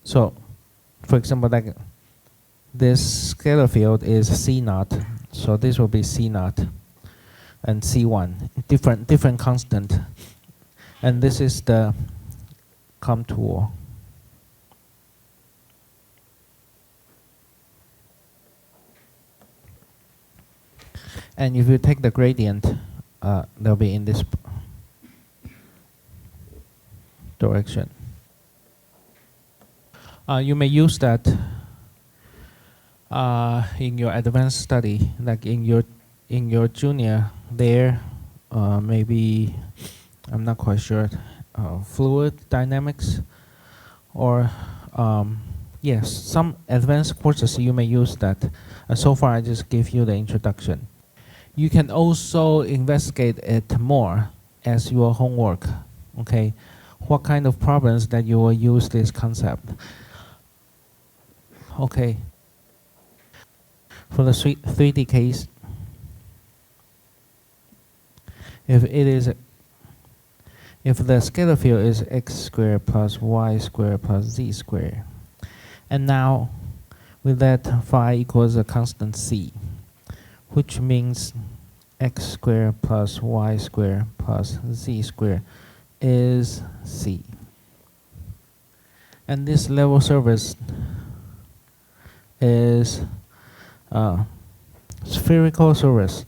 So, for example, like this scalar field is C naught, so this will be C naught and C1, different constant, and this is the contour. And if you take the gradient, they'll be in this direction. You may use that in your advanced study, like in your junior there, maybe I'm not quite sure, fluid dynamics, or yes, some advanced courses you may use that. So far I just gave you the introduction. You can also investigate it more as your homework. Okay, what kind of problems that you will use this concept. Okay. For the 3D case, if the scalar field is x squared plus y squared plus z squared, and now we let phi equals a constant c, which means x squared plus y squared plus z squared is C. And this level surface is spherical surface.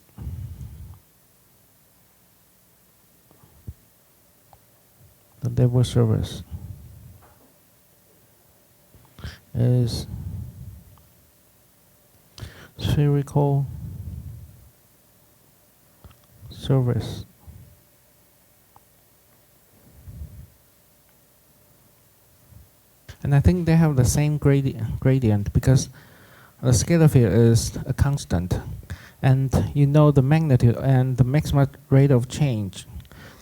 The level surface is spherical surface. And I think they have the same gradient because the scalar field is a constant. And you know the magnitude and the maximum rate of change,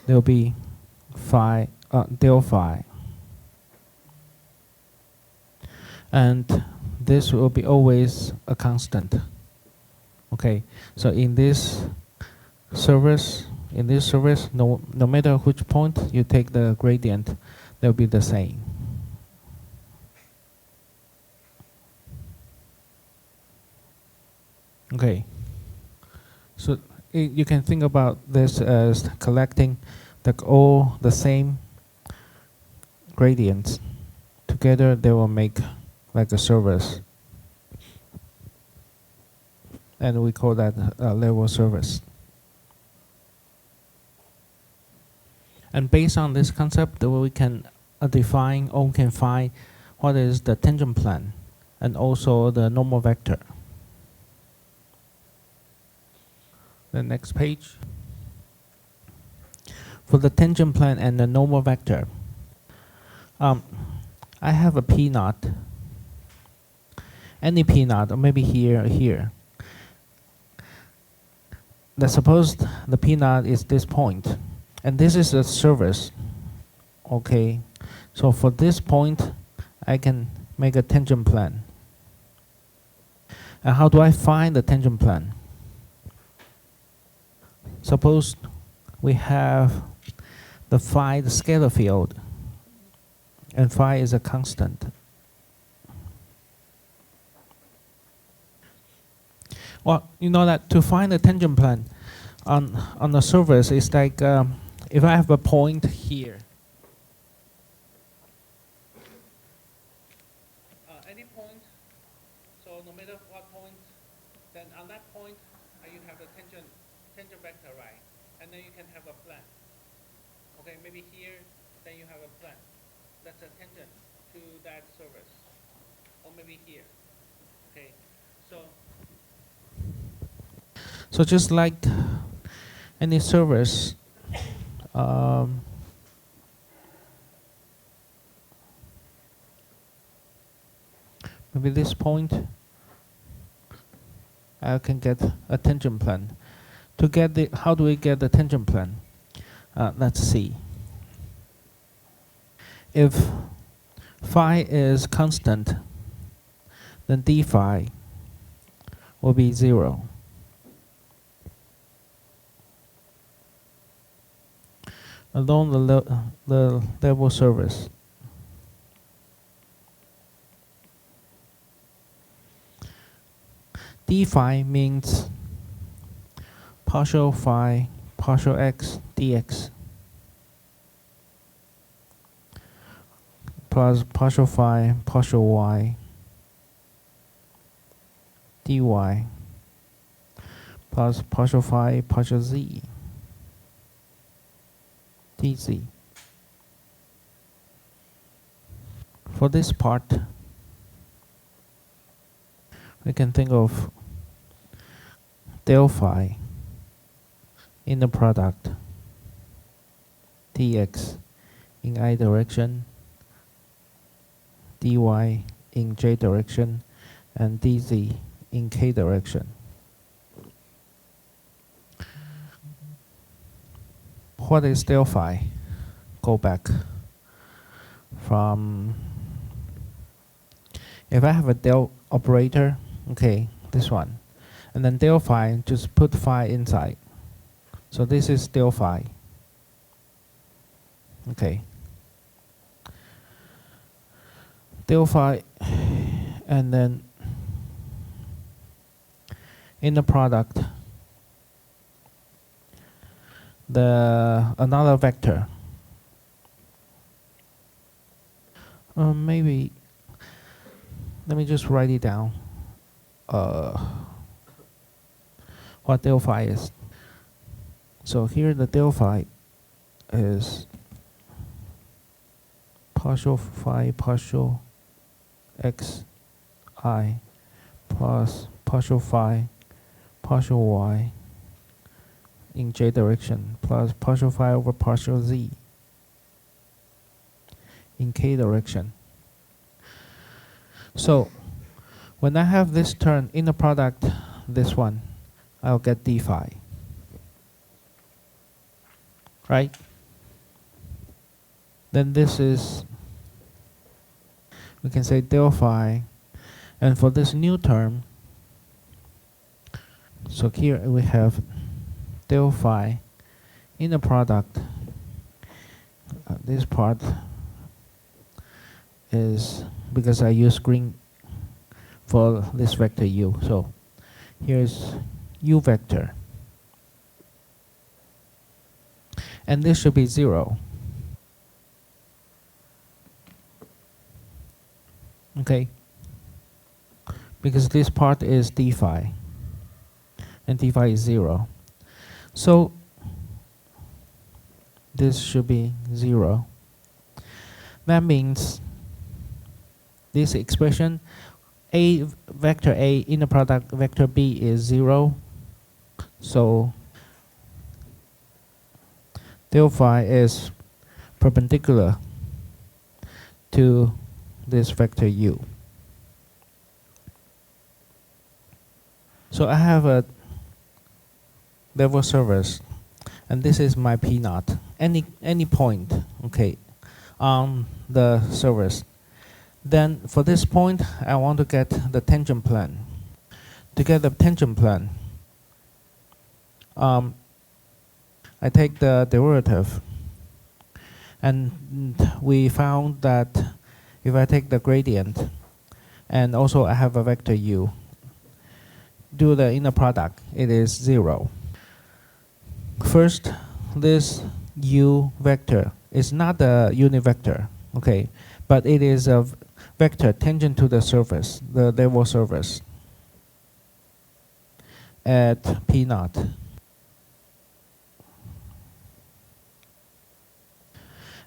there will be del phi. And this will be always a constant. Okay, so in this surface, no matter which point you take the gradient, they'll be the same. Okay, so you can think about this as collecting all the same gradients together. They will make like a surface, and we call that level surface. And based on this concept, we can define or we can find what is the tangent plane and also the normal vector. The next page. For the tangent plane and the normal vector, I have a P naught, any P naught, or maybe here or here. Let's suppose the P naught is this point, and this is a surface. Okay, so for this point, I can make a tangent plane. And how do I find the tangent plane? Suppose we have the phi, the scalar field, and phi is a constant. Well, you know that to find the tangent plane on the surface, it's like if I have a point here. Any point, so no matter what point, then on that point you have the tangent vector, right? And then you can have a plane. Okay, maybe here, then you have a plane. That's a tangent to that surface. Or maybe here. Okay, so just like any surface, maybe this point, I can get a tangent plane. To get how do we get the tangent plane? Let's see. If phi is constant, then d phi will be 0. Along the level surface. D phi means partial phi, partial x, dx, plus partial phi, partial y, dy, plus partial phi, partial z, dz. For this part, we can think of del phi in the product, dx in I direction, dy in j direction, and dz in k direction. What is del phi? Go back from, if I have a del operator, okay, this one, and then del phi, just put phi inside. So this is del phi. Okay. Del phi, and then in the product, another vector, Maybe let me just write it down. What del phi is. So here the del phi is partial phi partial x I plus partial phi partial y in j direction plus partial phi over partial z in k direction. So when I have this term inner product, this one, I'll get d phi, right? Then this is, we can say del phi, and for this new term, so here we have del phi inner product. This part is because I use green for this vector u. So here's u vector, and this should be 0. Okay, because this part is d phi, and d phi is 0. So this should be 0. That means this expression a vector A inner product vector B is 0. So del phi is perpendicular to this vector u. So I have a level surface, and this is my P naught. Any point, okay, on the surface. Then for this point, I want to get the tangent plane. To get the tangent plane, I take the derivative, and we found that if I take the gradient, and also I have a vector u, do the inner product, it is 0. First, this u vector is not a unit vector, okay, but it is a vector tangent to the surface, the level surface at P naught.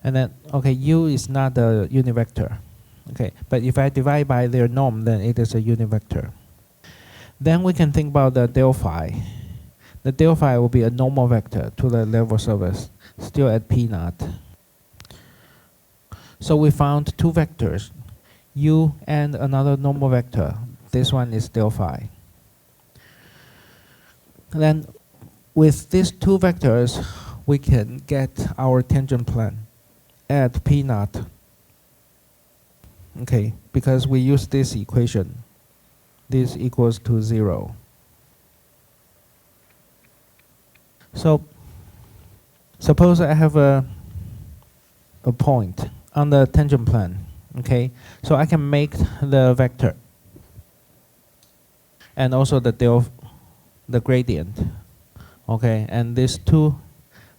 And then, okay, u is not a unit vector, okay, but if I divide by their norm, then it is a unit vector. Then we can think about the del phi. The del phi will be a normal vector to the level surface, still at P naught. So we found two vectors, u and another normal vector. This one is del phi. Then with these two vectors, we can get our tangent plane at P naught. Okay, because we use this equation. This equals to 0. So suppose I have a point on the tangent plane, okay? So I can make the vector and also the gradient, okay? And these two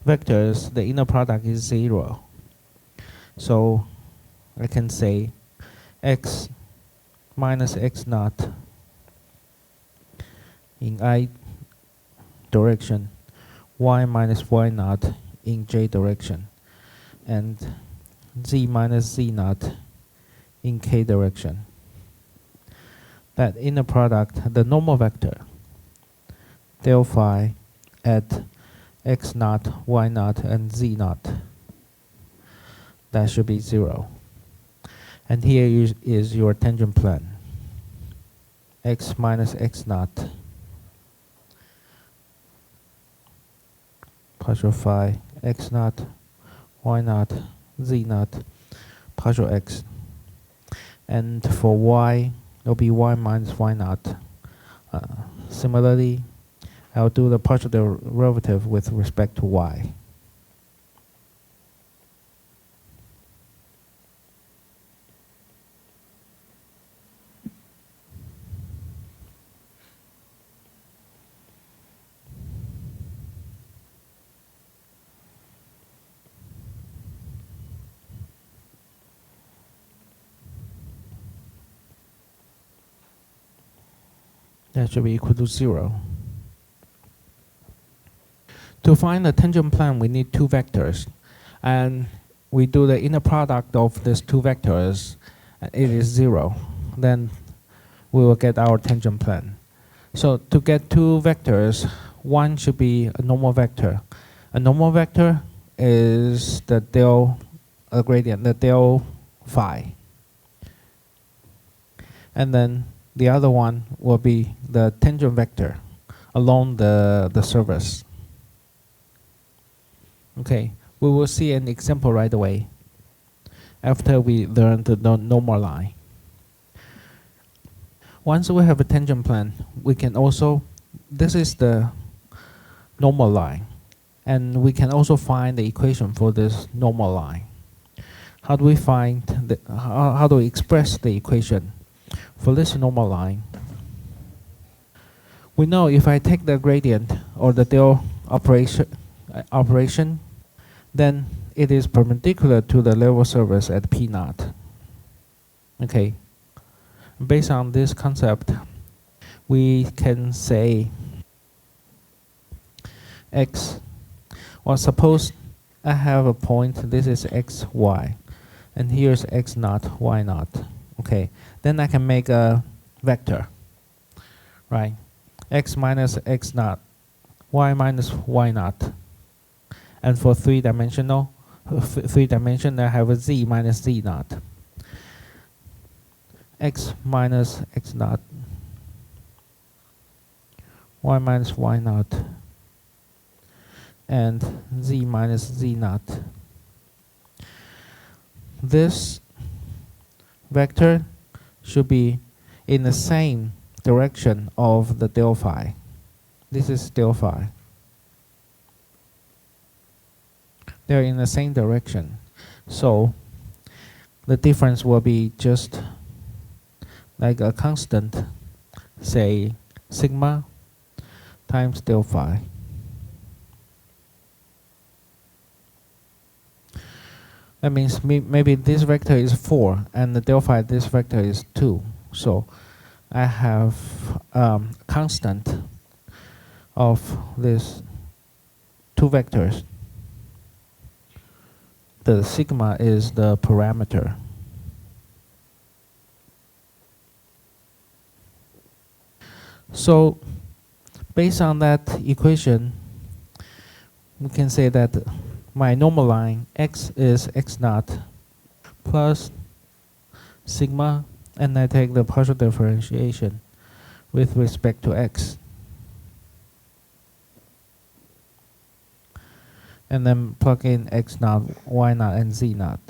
vectors, the inner product is 0. So I can say x minus x naught in I direction, y minus y naught in j direction, and z minus z naught in k direction. That inner product, the normal vector, del phi at x naught, y naught, and z naught, that should be 0. And here is your tangent plane, x minus x naught partial phi x naught, y naught, z naught, partial x. And for y, it'll be y minus y naught. Similarly, I'll do the partial derivative with respect to y. That should be equal to 0. To find the tangent plane, we need two vectors. And we do the inner product of these two vectors, and it is 0. Then we will get our tangent plane. So to get two vectors, one should be a normal vector. A normal vector is the del gradient, the del phi. And then the other one will be the tangent vector along the surface. Okay, we will see an example right away after we learn the normal line. Once we have a tangent plane, we can also, this is the normal line, and we can also find the equation for this normal line. How do we find the, how do we express the equation for this normal line? We know if I take the gradient or the del operation, then it is perpendicular to the level surface at P naught. Okay. Based on this concept, we can say x. Well, suppose I have a point, this is x, y, and here's x naught, y naught. Okay, then I can make a vector, right? X minus x naught, y minus y naught. And for three-dimensional, I have a z minus z naught. X minus x naught, y minus y naught, and z minus z naught. This vector should be in the same direction of the del phi. This is del phi. They're in the same direction. So the difference will be just like a constant, say sigma times del phi. That means maybe this vector is 4 and the del phi this vector is 2. So I have constant of these two vectors. The sigma is the parameter. So based on that equation, we can say that my normal line x is x naught plus sigma, and I take the partial differentiation with respect to x. And then plug in x naught, y naught, and z naught.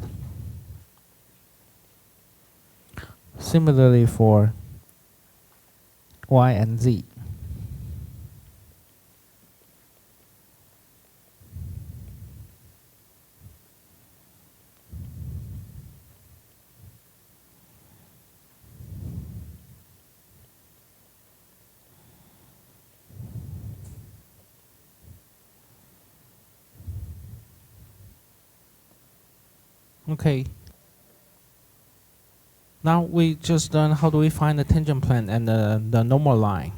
Similarly for y and z. Okay. Now we just learned how do we find the tangent plane and the normal line.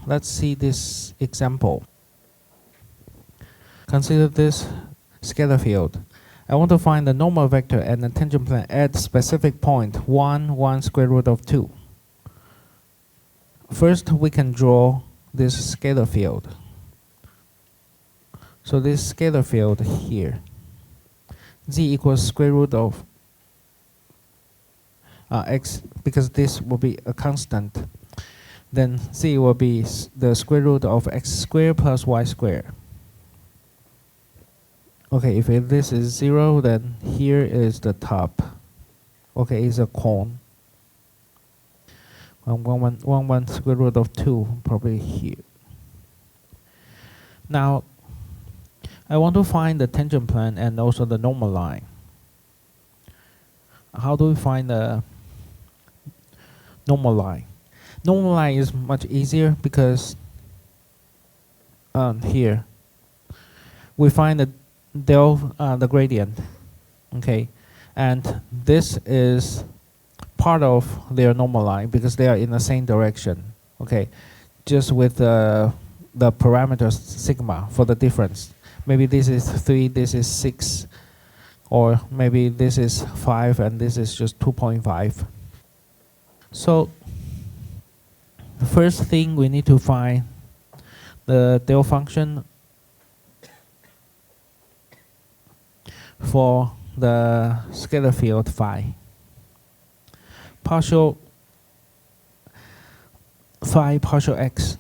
Let's see this example. Consider this scalar field. I want to find the normal vector and the tangent plane at specific point 1 square root of 2. First, we can draw this scalar field. So this scalar field here, z equals square root of x, because this will be a constant. Then z will be the square root of x squared plus y squared. Okay, if this is 0, then here is the top. Okay, it's a cone. 1 square root of 2, probably here. Now, I want to find the tangent plane and also the normal line. How do we find the normal line? Normal line is much easier because here we find the gradient, okay, and this is part of their normal line because they are in the same direction. Okay, just with the parameters sigma for the difference. Maybe this is 3, this is 6, or maybe this is 5 and this is just 2.5. So the first thing we need to find the del function for the scalar field phi. Partial phi partial x.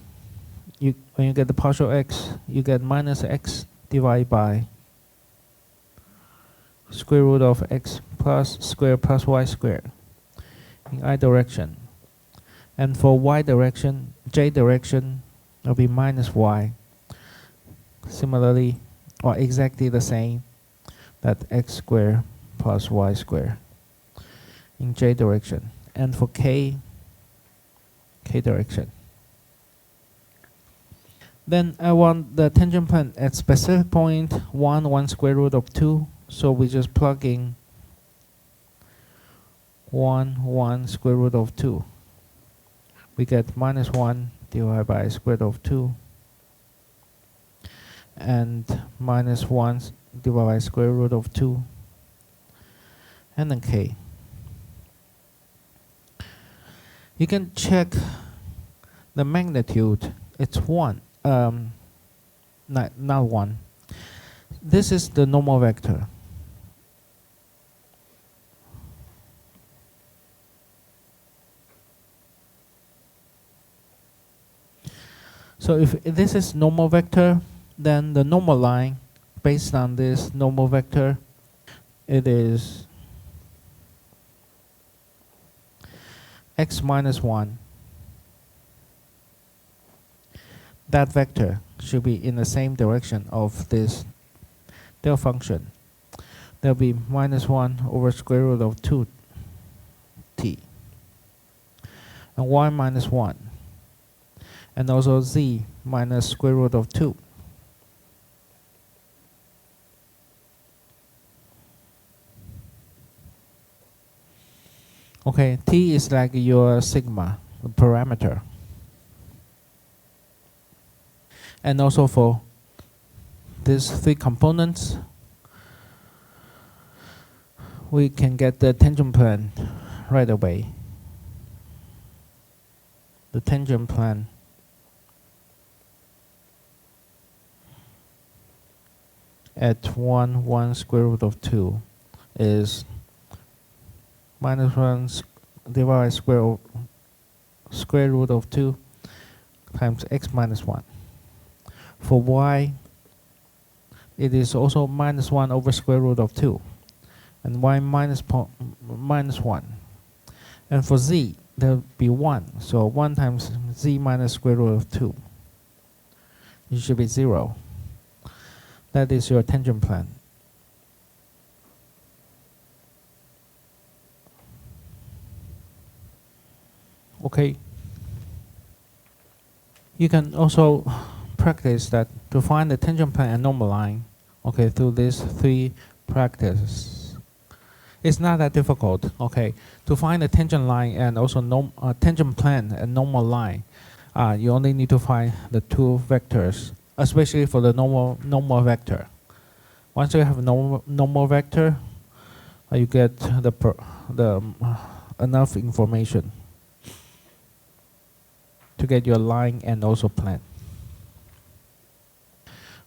When you get the partial x, you get minus x divided by square root of x plus square plus y squared in I direction. And for y direction, j direction will be minus y. Similarly, or exactly the same, that x squared plus y squared in j direction. And for k direction. Then I want the tangent plane at specific point 1 square root of 2. So we just plug in 1 square root of 2. We get minus 1 divided by square root of 2. And minus 1 divided by square root of 2. And then k. You can check the magnitude. It's 1. Not 1. This is the normal vector. So if this is normal vector, then the normal line based on this normal vector, it is x minus 1. That vector should be in the same direction of this del function. There will be minus 1 over square root of 2t. And y minus 1. And also z minus square root of 2. Okay, t is like your sigma parameter. And also for these 3 components, we can get the tangent plane right away. The tangent plane at 1 square root of 2 is minus 1 divided by square root of 2 times x minus 1. For y, it is also minus 1 over square root of 2. And y minus 1. And for z, there will be 1. So 1 times z minus square root of 2. It should be 0. That is your tangent plane. Okay. You can also practice that to find the tangent plane and normal line, okay, through these 3 practices. It's not that difficult, okay. To find the tangent line and also tangent plane and normal line, you only need to find the 2 vectors, especially for the normal vector. Once you have a normal vector, you get enough information to get your line and also plane.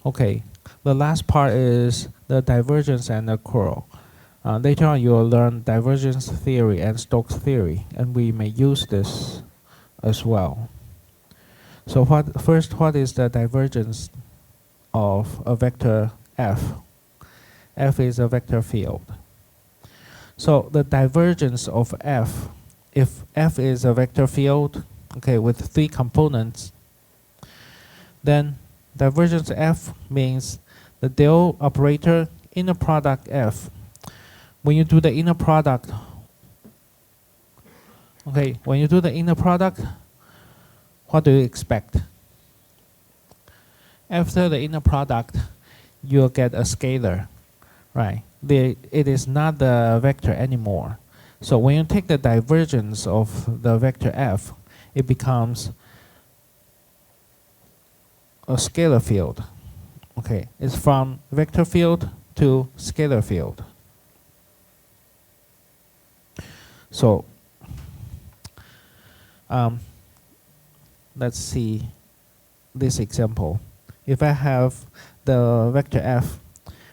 Okay, the last part is the divergence and the curl. Later on you will learn divergence theory and Stokes theory, and we may use this as well. So what is the divergence of a vector f? F is a vector field. So the divergence of f, if f is a vector field, okay, with 3 components, then divergence f means the del operator inner product f. When you do the inner product, okay, when you do the inner product, what do you expect? After the inner product, you'll get a scalar, right? It is not the vector anymore. So when you take the divergence of the vector f, it becomes a scalar field. Okay, it's from vector field to scalar field. So let's see this example. If I have the vector f,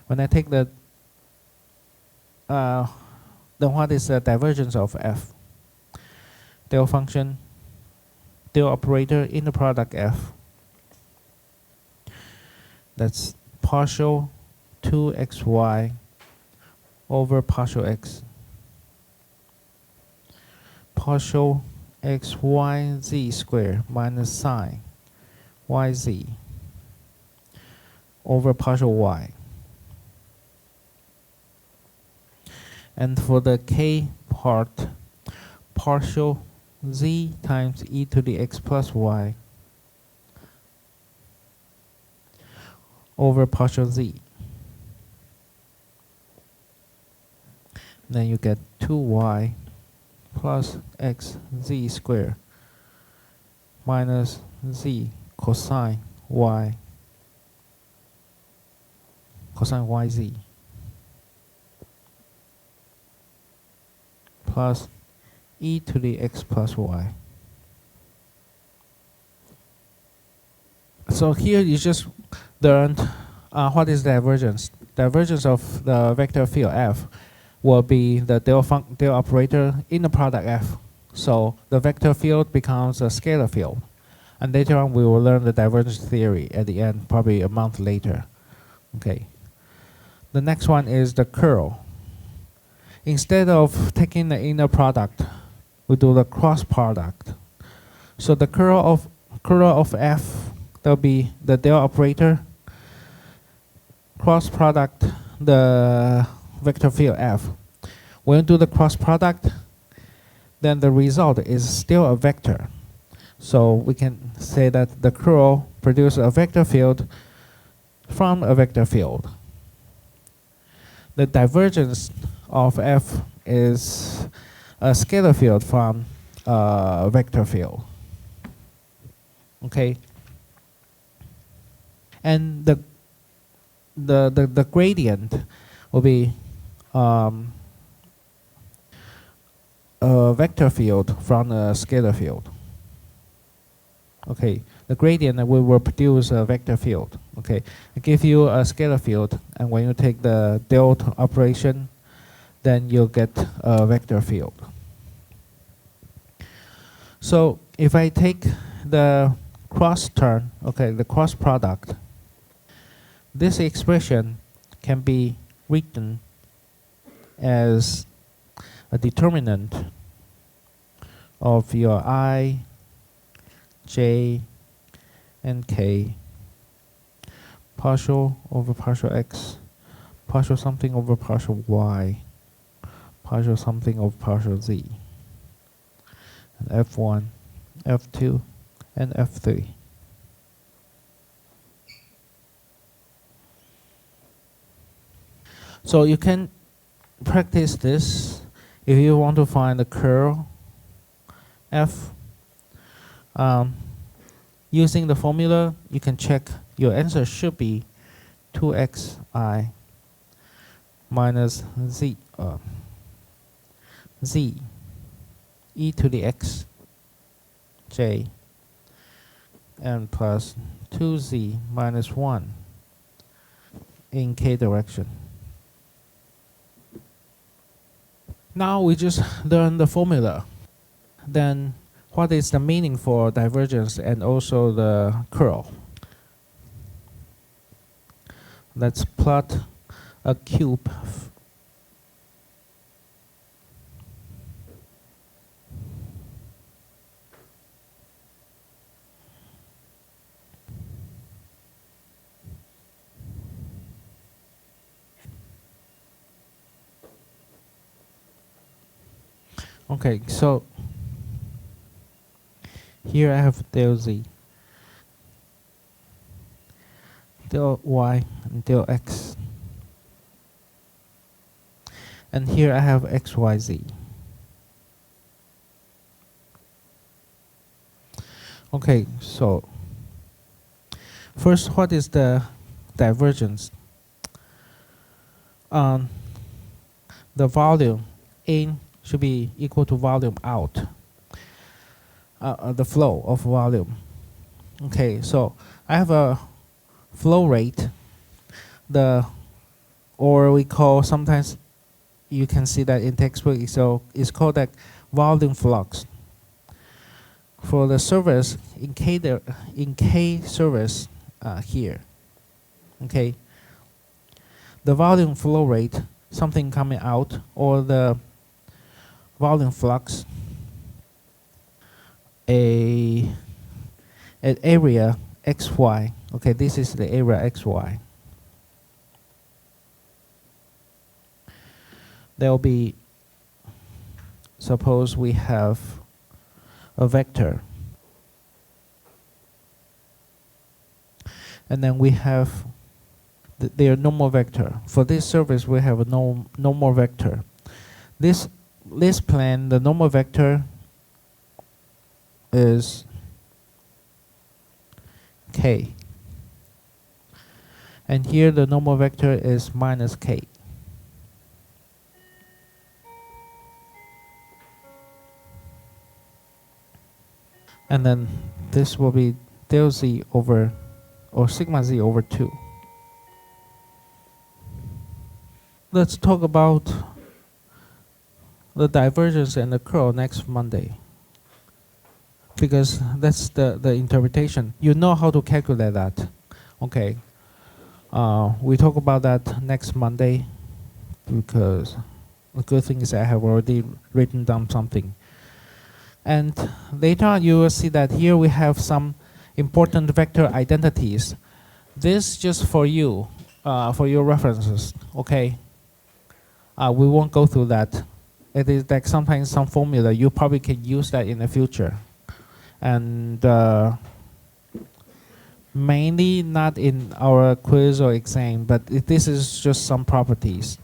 when I take the then what is the divergence of f? Del function, del operator in the product f. That's partial 2xy over partial x. Partial xyz squared minus sine yz over partial y. And for the k part, partial z times e to the x plus y over partial z. Then you get 2y plus x z squared minus z cosine y cosine yz plus e to the x plus y. So here you just learned what is divergence. Divergence of the vector field f will be the del operator in the product f. So the vector field becomes a scalar field. And later on we will learn the divergence theory at the end, probably a month later. Okay. The next one is the curl. Instead of taking the inner product, we do the cross product. So the curl of f, that will be the del operator, cross product the vector field f. When you do the cross product, then the result is still a vector. So we can say that the curl produces a vector field from a vector field. The divergence of f is a scalar field from a vector field. Okay. And the gradient will be a vector field from a scalar field. Okay, the gradient will produce a vector field. Okay, I give you a scalar field, and when you take the del operation, then you'll get a vector field. So if I take the cross term, okay, the cross product, this expression can be written as a determinant of your I, j, and k, partial over partial x, partial something over partial y, partial something over partial z, and f1, f2, and f3. So you can practice this if you want to find the curl f. Using the formula, you can check your answer should be 2xi minus z e to the x j and plus 2z minus 1 in k direction. Now we just learn the formula. Then what is the meaning for divergence and also the curl? Let's plot a cube. Okay, so here I have del z, del y, and del x. And here I have x, y, z. Okay, so First, what is the divergence? The volume in should be equal to volume out. The flow of volume. Okay, so I have a flow rate. Or we call, sometimes you can see that in textbook, so it's called like volume flux. For the service in K service here, okay, the volume flow rate, something coming out, or the volume flux, an area xy. Okay, this is the area xy. There will be, suppose we have a vector, and then we have their normal vector. For this surface, we have a normal vector. This plane, the normal vector is k, and here the normal vector is minus k. And then this will be del z over, or sigma z over 2. Let's talk about the divergence and the curl next Monday, because that's the interpretation. You know how to calculate that. Okay. We talk about that next Monday, because the good thing is I have already written down something. And later on you will see that here we have some important vector identities. This just for you, for your references, okay? We won't go through that. It is like sometimes some formula, you probably can use that in the future. And mainly not in our quiz or exam, but this is just some properties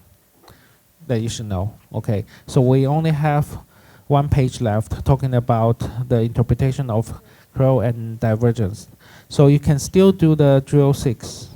that you should know, okay? So we only have one page left talking about the interpretation of curl and divergence. So you can still do the drill 6.